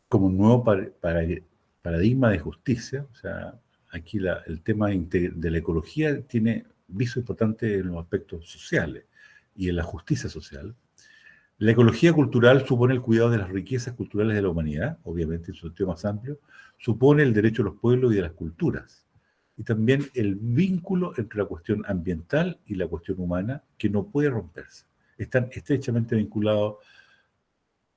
D: como un nuevo paradigma de justicia. O sea, aquí el tema de la ecología tiene viso importante en los aspectos sociales y en la justicia social. La ecología cultural supone el cuidado de las riquezas culturales de la humanidad, obviamente en su sentido más amplio, supone el derecho de los pueblos y de las culturas, y también el vínculo entre la cuestión ambiental y la cuestión humana, que no puede romperse. Están estrechamente vinculados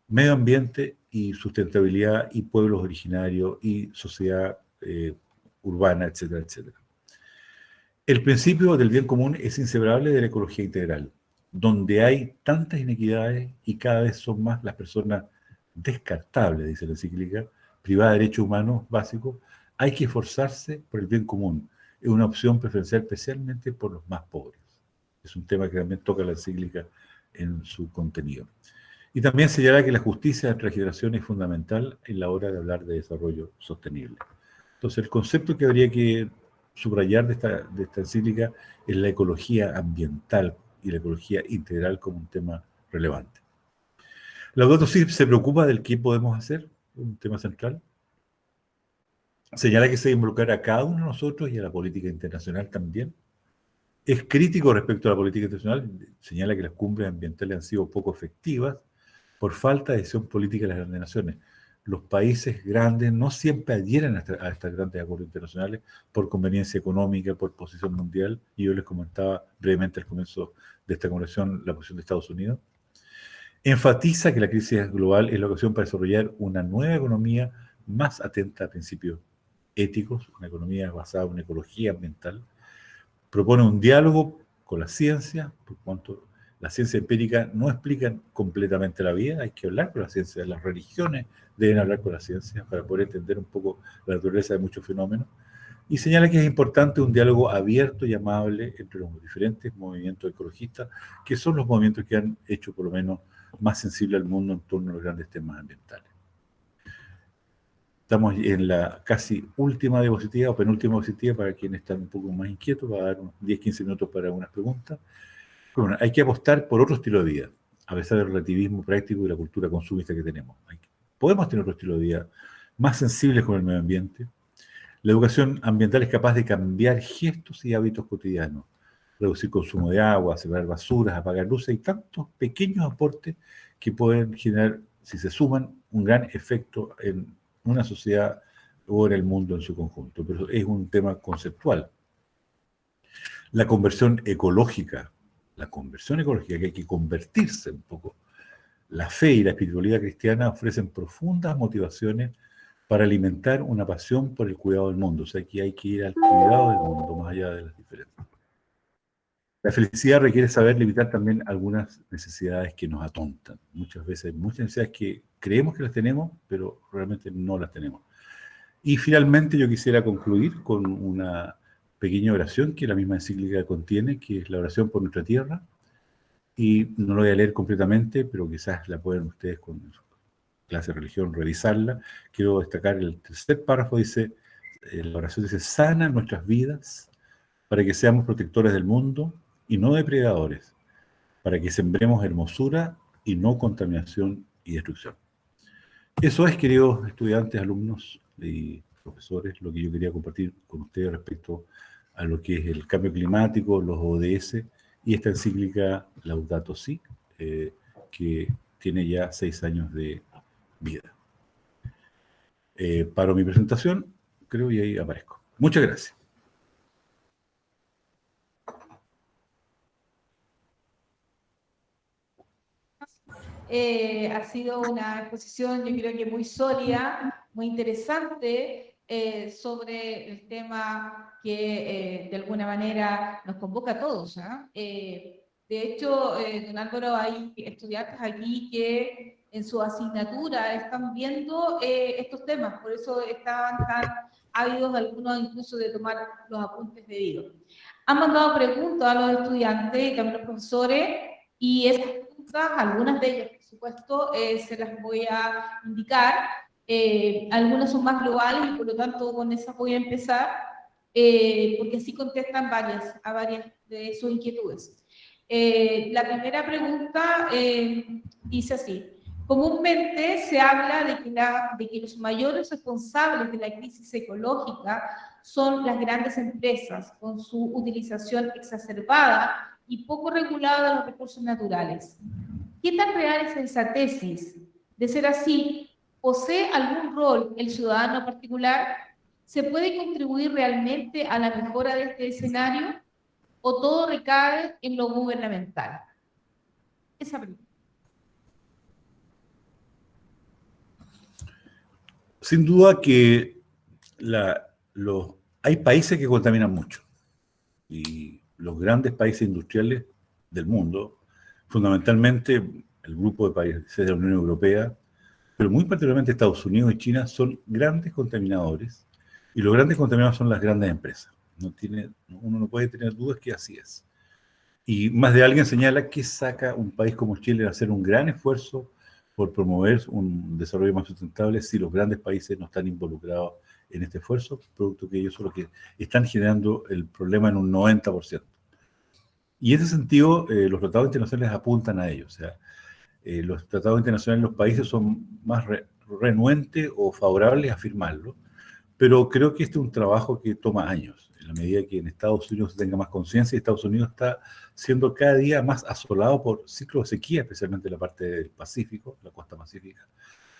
D: medio ambiente y sustentabilidad y pueblos originarios y sociedad urbana, etcétera, etcétera. El principio del bien común es inseparable de la ecología integral, donde hay tantas inequidades y cada vez son más las personas descartables, dice la encíclica, privadas de derechos humanos básicos. Hay que esforzarse por el bien común. Es una opción preferencial especialmente por los más pobres. Es un tema que también toca la encíclica en su contenido. Y también señala que la justicia entre generaciones es fundamental en la hora de hablar de desarrollo sostenible. Entonces, el concepto que habría que subrayar de esta encíclica es la ecología ambiental y la ecología integral como un tema relevante. Laudato Si se preocupa del qué podemos hacer, un tema central. Señala que se debe involucrar a cada uno de nosotros y a la política internacional también. Es crítico respecto a la política internacional, señala que las cumbres ambientales han sido poco efectivas por falta de decisión política de las grandes naciones. Los países grandes no siempre adhieren a estos grandes acuerdos internacionales por conveniencia económica, por posición mundial, y yo les comentaba brevemente al comienzo de esta conversación la posición de Estados Unidos. Enfatiza que la crisis global es la ocasión para desarrollar una nueva economía más atenta a principios éticos, una economía basada en una ecología ambiental. Propone un diálogo con la ciencia, por cuanto la ciencia empírica no explica completamente la vida, hay que hablar con la ciencia, las religiones deben hablar con la ciencia para poder entender un poco la naturaleza de muchos fenómenos, y señala que es importante un diálogo abierto y amable entre los diferentes movimientos ecologistas, que son los movimientos que han hecho por lo menos más sensible al mundo en torno a los grandes temas ambientales. Estamos en la casi última diapositiva o penúltima diapositiva para quienes están un poco más inquietos, va a dar unos 10-15 minutos para unas preguntas. Bueno, hay que apostar por otro estilo de vida, a pesar del relativismo práctico y la cultura consumista que tenemos. Podemos tener otro estilo de vida más sensibles con el medio ambiente. La educación ambiental es capaz de cambiar gestos y hábitos cotidianos, reducir consumo de agua, separar basuras, apagar luces, y tantos pequeños aportes que pueden generar, si se suman, un gran efecto en una sociedad o en el mundo en su conjunto. Pero es un tema conceptual. La conversión ecológica, que hay que convertirse un poco. La fe y la espiritualidad cristiana ofrecen profundas motivaciones para alimentar una pasión por el cuidado del mundo. O sea, que hay que ir al cuidado del mundo, más allá de las diferencias. La felicidad requiere saber limitar también algunas necesidades que nos atontan. Muchas veces hay muchas necesidades que creemos que las tenemos, pero realmente no las tenemos. Y finalmente yo quisiera concluir con una pequeña oración que la misma encíclica contiene, que es la oración por nuestra tierra. Y no lo voy a leer completamente, pero quizás la pueden ustedes con su clase de religión revisarla. Quiero destacar el tercer párrafo, dice, la oración dice: sana nuestras vidas, para que seamos protectores del mundo y no depredadores, para que sembremos hermosura y no contaminación y destrucción. Eso es, queridos estudiantes, alumnos y profesores, lo que yo quería compartir con ustedes respecto a lo que es el cambio climático, los ODS y esta encíclica Laudato Si, que tiene ya 6 años de vida. Paro mi presentación, creo, y ahí aparezco. Muchas gracias.
A: Ha sido una exposición, yo creo que muy sólida, muy interesante, sobre el tema que de alguna manera nos convoca a todos, ¿eh? De hecho, don Álvaro, hay estudiantes aquí que en su asignatura están viendo estos temas, por eso estaban tan ávidos algunos incluso de tomar los apuntes debidos. Han mandado preguntas a los estudiantes y también a los profesores, y esas preguntas, algunas de ellas, por supuesto, se las voy a indicar. Algunas son más globales y por lo tanto con esas voy a empezar, porque así contestan a varias de sus inquietudes. La primera pregunta dice así: comúnmente se habla de que los mayores responsables de la crisis ecológica son las grandes empresas, con su utilización exacerbada y poco regulada de los recursos naturales. ¿Qué tan real es esa tesis? De ser así, ¿posee algún rol el ciudadano particular? ¿Se puede contribuir realmente a la mejora de este escenario? ¿O todo recae en lo gubernamental? Esa pregunta.
D: Sin duda que hay países que contaminan mucho. Y los grandes países industriales del mundo, fundamentalmente el grupo de países de la Unión Europea, pero muy particularmente Estados Unidos y China, son grandes contaminadores, y los grandes contaminadores son las grandes empresas. Uno no puede tener dudas que así es. Y más de alguien señala que saca un país como Chile a hacer un gran esfuerzo por promover un desarrollo más sustentable si los grandes países no están involucrados en este esfuerzo, producto que ellos son los que están generando el problema en un 90%. Y en ese sentido, los tratados internacionales apuntan a ello. O sea, los tratados internacionales en los países son más renuentes o favorables a firmarlo, pero creo que este es un trabajo que toma años, en la medida que en Estados Unidos se tenga más conciencia, y Estados Unidos está siendo cada día más asolado por ciclos de sequía, especialmente en la parte del Pacífico, la costa pacífica,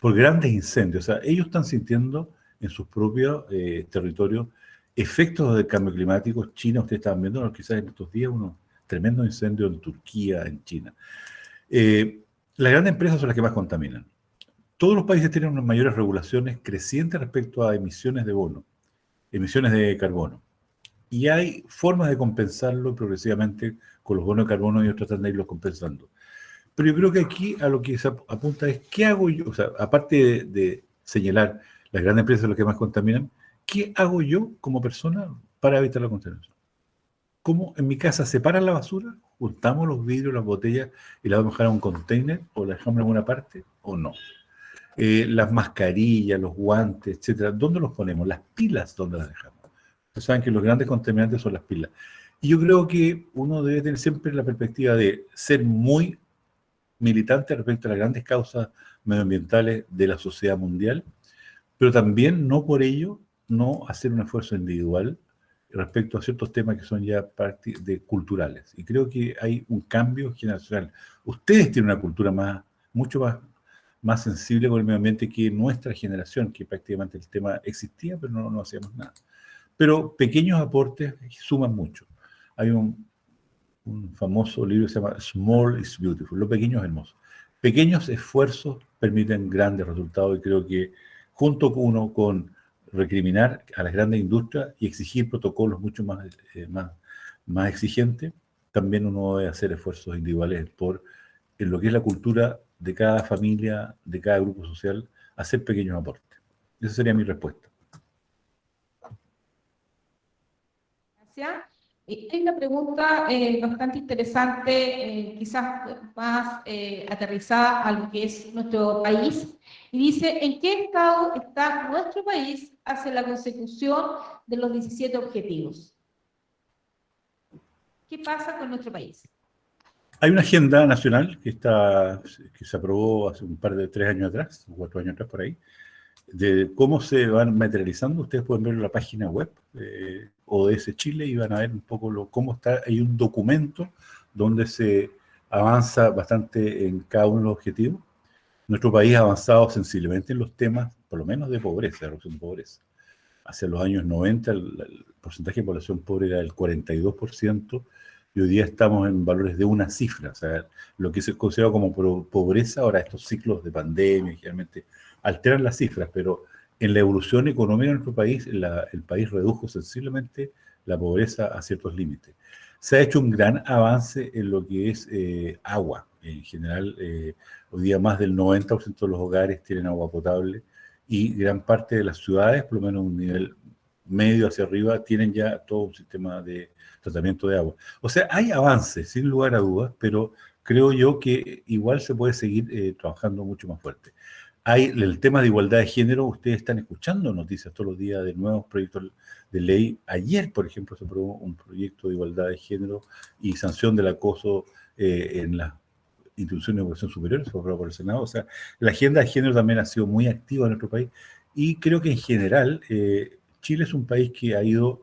D: por grandes incendios. O sea, ellos están sintiendo en sus propios territorios efectos del cambio climático. China, ustedes estaban viendo quizás en estos días unos tremendos incendios en Turquía, en China. Las grandes empresas son las que más contaminan. Todos los países tienen unas mayores regulaciones crecientes respecto a emisiones de emisiones de carbono. Y hay formas de compensarlo progresivamente con los bonos de carbono, y ellos tratan de irlos compensando. Pero yo creo que aquí a lo que se apunta es, ¿qué hago yo? O sea, aparte de señalar las grandes empresas son las que más contaminan, ¿qué hago yo como persona para evitar la contaminación? ¿Cómo en mi casa separan la basura? ¿Juntamos los vidrios, las botellas y las vamos a dejar en un container o las dejamos en alguna parte o no? Las mascarillas, los guantes, etcétera, ¿dónde los ponemos? Las pilas, ¿dónde las dejamos? Ustedes saben que los grandes contaminantes son las pilas. Y yo creo que uno debe tener siempre la perspectiva de ser muy militante respecto a las grandes causas medioambientales de la sociedad mundial, pero también no por ello no hacer un esfuerzo individual respecto a ciertos temas que son ya culturales. Y creo que hay un cambio generacional. Ustedes tienen una cultura mucho más sensible con el medio ambiente que nuestra generación, que prácticamente el tema existía, pero no hacíamos nada. Pero pequeños aportes suman mucho. Hay un famoso libro que se llama Small is Beautiful, lo pequeño es hermoso. Pequeños esfuerzos permiten grandes resultados, y creo que junto con recriminar a las grandes industrias y exigir protocolos mucho más exigentes, también uno debe hacer esfuerzos individuales en lo que es la cultura de cada familia, de cada grupo social, hacer pequeños aportes. Esa sería mi respuesta.
A: Gracias. Hay una pregunta bastante interesante, quizás más aterrizada a lo que es nuestro país, y dice: ¿en qué estado está nuestro país hacia la consecución de los 17 objetivos? ¿Qué pasa con nuestro país?
D: Hay una agenda nacional que se aprobó hace un par de 3 años atrás, 4 años atrás por ahí, de cómo se van materializando. Ustedes pueden ver en la página web ODS Chile y van a ver un poco cómo está. Hay un documento donde se avanza bastante en cada uno de los objetivos. Nuestro país ha avanzado sensiblemente en los temas, por lo menos de pobreza, de reducción de pobreza. Hacia los años 90 el porcentaje de población pobre era del 42%, y hoy día estamos en valores de una cifra. O sea, lo que se considera como pobreza, ahora estos ciclos de pandemia generalmente alteran las cifras, pero en la evolución económica de nuestro país, el país redujo sensiblemente la pobreza a ciertos límites. Se ha hecho un gran avance en lo que es agua. En general, hoy día más del 90% de los hogares tienen agua potable, y gran parte de las ciudades, por lo menos un nivel medio hacia arriba, tienen ya todo un sistema de tratamiento de agua. O sea, hay avances, sin lugar a dudas, pero creo yo que igual se puede seguir trabajando mucho más fuerte. Hay el tema de igualdad de género. Ustedes están escuchando noticias todos los días de nuevos proyectos de ley. Ayer, por ejemplo, se aprobó un proyecto de igualdad de género y sanción del acoso en las instituciones de educación superior, se aprobó por el Senado. O sea, la agenda de género también ha sido muy activa en nuestro país, y creo que en general Chile es un país que ha ido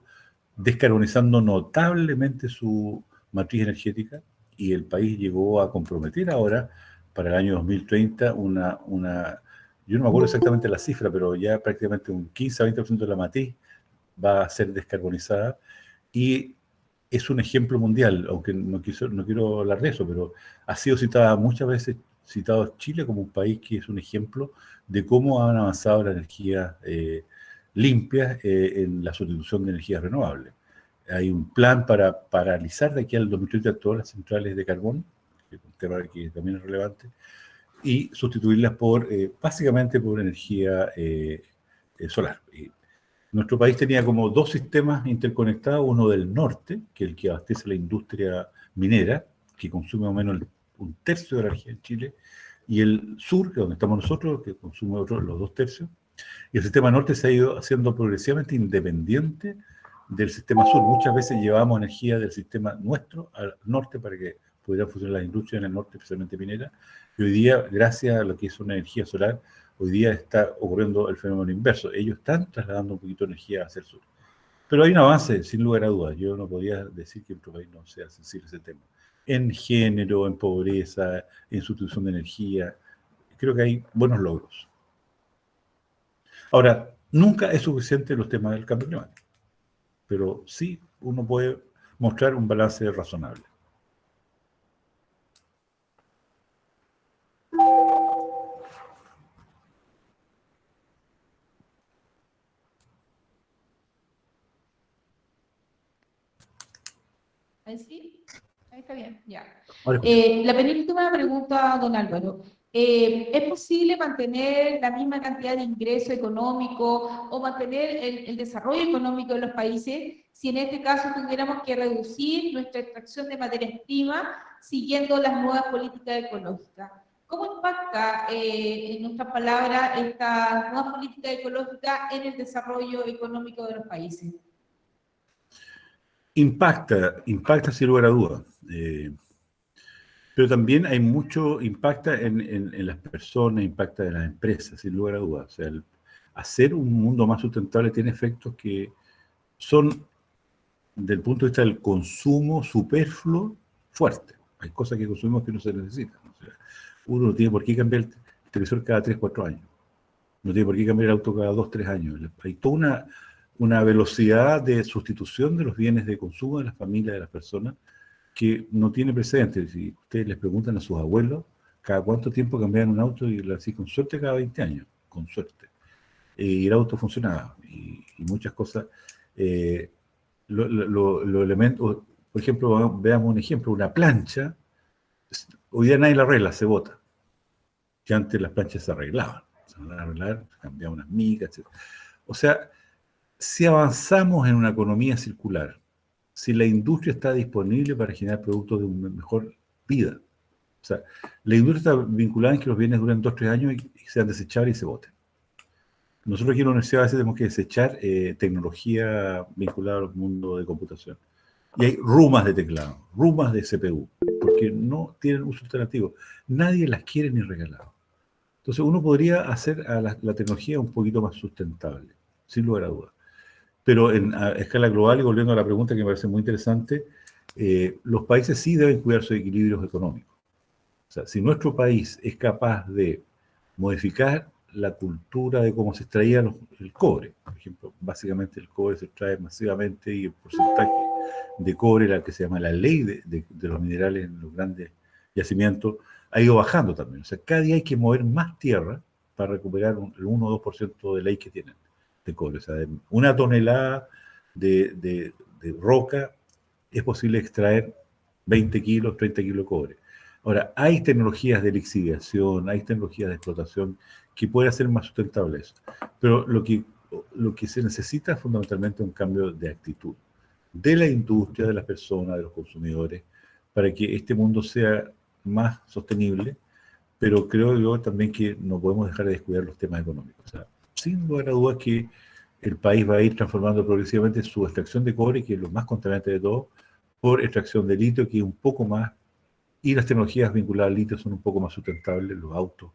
D: descarbonizando notablemente su matriz energética, y el país llegó a comprometer ahora para el año 2030 yo no me acuerdo exactamente la cifra, pero ya prácticamente un 15 a 20% de la matriz va a ser descarbonizada, y es un ejemplo mundial, aunque no quiero hablar de eso, pero ha sido muchas veces citado Chile como un país que es un ejemplo de cómo han avanzado las energías limpias en la sustitución de energías renovables. Hay un plan para paralizar de aquí al 2030 todas las centrales de carbón, que es un tema que también es relevante, y sustituirlas básicamente por energía solar. Nuestro país tenía como 2 sistemas interconectados: uno del norte, que es el que abastece la industria minera, que consume más o menos un tercio de la energía en Chile, y el sur, que es donde estamos nosotros, que consume los 2 tercios. Y el sistema norte se ha ido haciendo progresivamente independiente del sistema sur. Muchas veces llevamos energía del sistema nuestro al norte para que pudieran funcionar las industrias en el norte, especialmente minera. Y hoy día, gracias a lo que es una energía solar, hoy día está ocurriendo el fenómeno inverso. Ellos están trasladando un poquito de energía hacia el sur. Pero hay un avance, sin lugar a dudas. Yo no podía decir que nuestro país no sea sensible a ese tema. En género, en pobreza, en sustitución de energía, creo que hay buenos logros. Ahora, nunca es suficiente los temas del cambio climático, pero sí uno puede mostrar un balance razonable.
A: ¿Ahí sí? Ahí está bien, ya.
D: Ahora,
A: La penúltima pregunta, don Álvaro. ¿Es posible mantener la misma cantidad de ingreso económico o mantener el desarrollo económico de los países si en este caso tuviéramos que reducir nuestra extracción de materias primas siguiendo las nuevas políticas ecológicas? ¿Cómo impacta, en nuestras palabras, esta nueva política ecológica en el desarrollo económico de los países?
D: impacta sin lugar a dudas. Pero también hay impacta en las personas, impacta en las empresas, sin lugar a dudas. O sea, hacer un mundo más sustentable tiene efectos que son, del punto de vista del consumo superfluo, fuertes. Hay cosas que consumimos que no se necesitan. O sea, uno no tiene por qué cambiar el televisor cada 3, 4 años. No tiene por qué cambiar el auto cada 2, 3 años. Hay toda una velocidad de sustitución de los bienes de consumo de las familias, de las personas, que no tiene precedentes. Si ustedes les preguntan a sus abuelos, cada cuánto tiempo cambiaban un auto, y así con suerte cada 20 años, con suerte. Y el auto funcionaba, y muchas cosas. Los elementos, por ejemplo, veamos un ejemplo: una plancha, hoy día nadie la arregla, se bota. Que antes las planchas se arreglaban, se van a arreglar, se cambiaban unas migas, etc. O sea, si avanzamos en una economía circular, si la industria está disponible para generar productos de una mejor vida, o sea, la industria está vinculada en que los bienes duren 2, 3 años y sean desechables y se boten. Nosotros aquí en la universidad a veces tenemos que desechar tecnología vinculada al mundo de computación. Y hay rumas de teclado, rumas de CPU, porque no tienen uso alternativo. Nadie las quiere ni regalado. Entonces uno podría hacer a la tecnología un poquito más sustentable, sin lugar a dudas. Pero a escala global, y volviendo a la pregunta que me parece muy interesante, los países sí deben cuidar sus equilibrios económicos. O sea, si nuestro país es capaz de modificar la cultura de cómo se extraía el cobre, por ejemplo, básicamente el cobre se extrae masivamente y el porcentaje de cobre, la que se llama la ley de los minerales en los grandes yacimientos, ha ido bajando también. O sea, cada día hay que mover más tierra para recuperar el 1 o 2% de ley que tienen de cobre. O sea, de una tonelada de roca es posible extraer 20 kilos, 30 kilos de cobre. Ahora, hay tecnologías de lixiviación, hay tecnologías de explotación que pueden hacer más sustentable eso. Pero lo que se necesita es fundamentalmente un cambio de actitud de la industria, de las personas, de los consumidores, para que este mundo sea más sostenible, pero creo yo también que no podemos dejar de descuidar los temas económicos. O sea, sin lugar a dudas que el país va a ir transformando progresivamente su extracción de cobre, que es lo más contaminante de todo, por extracción de litio, que es un poco más, y las tecnologías vinculadas al litio son un poco más sustentables, los autos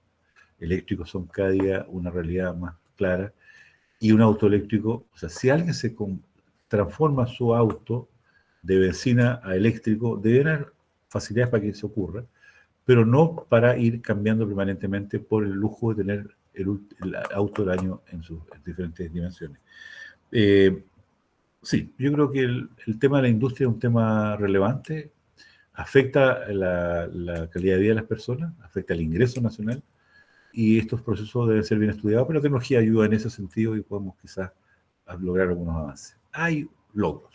D: eléctricos son cada día una realidad más clara, y un auto eléctrico, o sea, si alguien transforma su auto de benzina a eléctrico, debe haber facilidades para que eso ocurra, pero no para ir cambiando permanentemente por el lujo de tener el auto del año en sus diferentes dimensiones. Sí, yo creo que el tema de la industria es un tema relevante, afecta la calidad de vida de las personas, afecta el ingreso nacional, y estos procesos deben ser bien estudiados, pero la tecnología ayuda en ese sentido y podemos quizás lograr algunos avances. Hay logros.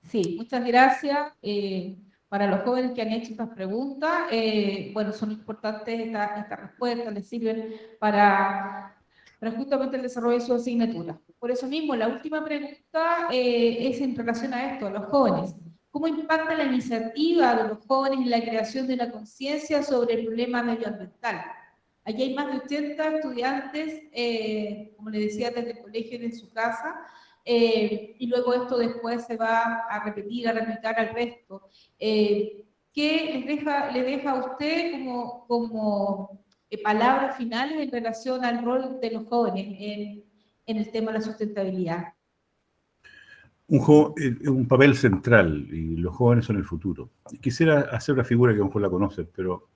A: Sí, muchas gracias. Para los jóvenes que han hecho estas preguntas, bueno, son importantes estas respuestas, les sirven para justamente el desarrollo de su asignatura. Por eso mismo, la última pregunta es en relación a esto, a los jóvenes. ¿Cómo impacta la iniciativa de los jóvenes en la creación de una conciencia sobre el problema medioambiental? Aquí hay más de 80 estudiantes, como les decía, desde el colegio y de su casa, y luego esto después se va a repetir, a replicar al resto. ¿Qué le deja a usted como palabras finales en relación al rol de los jóvenes en el tema de la sustentabilidad?
D: Un papel central, y los jóvenes son el futuro. Quisiera hacer una figura que a lo mejor la conocen, pero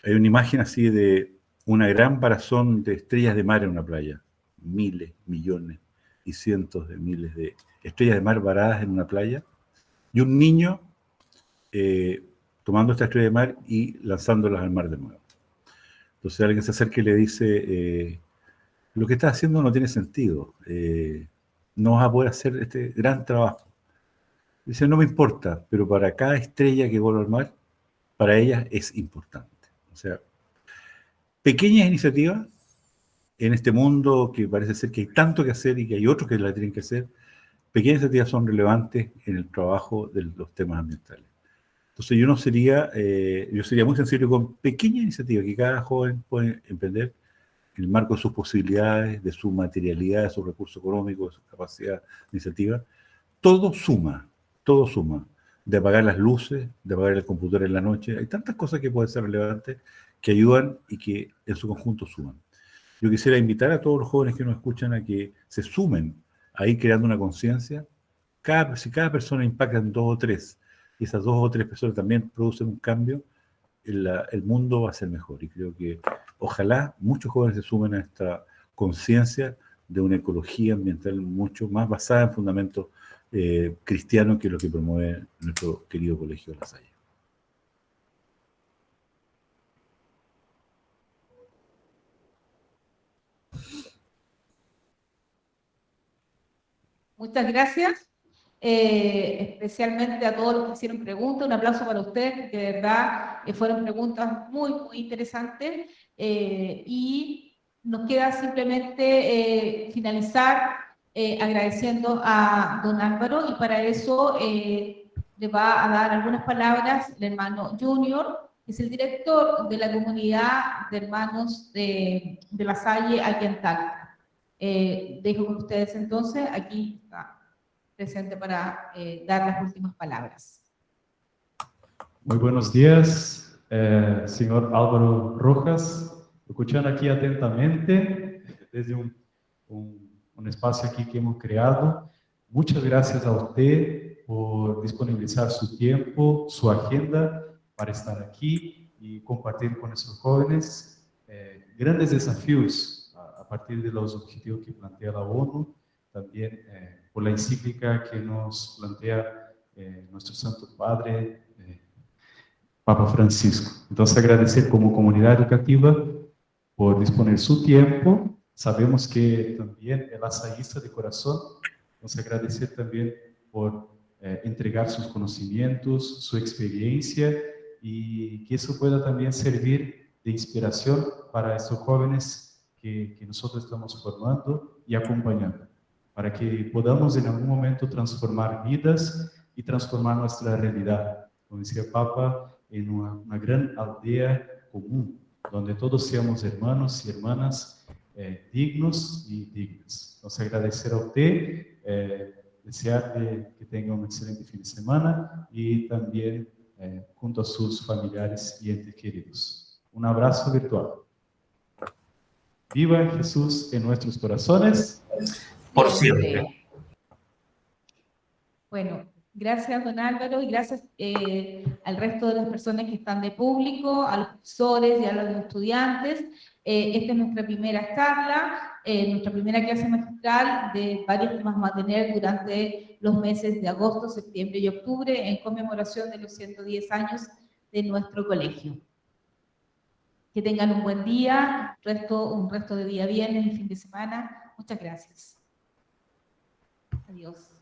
D: hay una imagen así de una gran parazón de estrellas de mar en una playa. Miles, millones y cientos de miles de estrellas de mar varadas en una playa, y un niño tomando esta estrella de mar y lanzándolas al mar de nuevo. Entonces alguien se acerca y le dice, lo que estás haciendo no tiene sentido, no vas a poder hacer este gran trabajo. Dice, no me importa, pero para cada estrella que vuelve al mar, para ellas es importante. O sea, pequeñas iniciativas en este mundo que parece ser que hay tanto que hacer y que hay otros que la tienen que hacer, pequeñas iniciativas son relevantes en el trabajo de los temas ambientales. Entonces yo sería muy sensible con pequeñas iniciativas que cada joven puede emprender en el marco de sus posibilidades, de su materialidad, de su recurso económico, de su capacidad de iniciativa. Todo suma, todo suma. De apagar las luces, de apagar el computador en la noche. Hay tantas cosas que pueden ser relevantes, que ayudan y que en su conjunto suman. Yo quisiera invitar a todos los jóvenes que nos escuchan a que se sumen a ir creando una conciencia. Si cada persona impacta en 2 o 3, y esas 2 o 3 personas también producen un cambio, el mundo va a ser mejor. Y creo que ojalá muchos jóvenes se sumen a esta conciencia de una ecología ambiental mucho más basada en fundamentos cristianos, que es lo que promueve nuestro querido Colegio de La Salle.
A: Muchas gracias, especialmente a todos los que hicieron preguntas. Un aplauso para ustedes, que de verdad fueron preguntas muy, muy interesantes. Y nos queda simplemente finalizar agradeciendo a don Álvaro, y para eso le va a dar algunas palabras el hermano Junior, que es el director de la comunidad de hermanos de La Salle aquí en Talca. Dejo con ustedes entonces, aquí está presente para dar las últimas palabras.
E: Muy buenos días, señor Álvaro Rojas, escuchando aquí atentamente desde un espacio aquí que hemos creado. Muchas gracias a usted por disponibilizar su tiempo, su agenda para estar aquí y compartir con nuestros jóvenes grandes desafíos a partir de los objetivos que plantea la ONU, también por la encíclica que nos plantea nuestro Santo Padre, Papa Francisco. Entonces, agradecer como comunidad educativa por disponer su tiempo. Sabemos que también es lasallista de corazón. Entonces, agradecer también por entregar sus conocimientos, su experiencia, y que eso pueda también servir de inspiración para estos jóvenes que nosotros estamos formando y acompañando, para que podamos en algún momento transformar vidas y transformar nuestra realidad, como decía el Papa, en una gran aldea común, donde todos seamos hermanos y hermanas dignos y dignas. Entonces, agradecer a usted, desearle que tenga un excelente fin de semana y también junto a sus familiares y entes queridos. Un abrazo virtual. Viva Jesús en nuestros corazones.
B: Por siempre.
A: Bueno, gracias, don Álvaro, y gracias al resto de las personas que están de público, a los profesores y a los estudiantes. Esta es nuestra primera charla, nuestra primera clase magistral de varios que vamos a tener durante los meses de agosto, septiembre y octubre en conmemoración de los 110 años de nuestro colegio. Que tengan un buen día, un resto de día viernes y fin de semana. Muchas gracias. Adiós.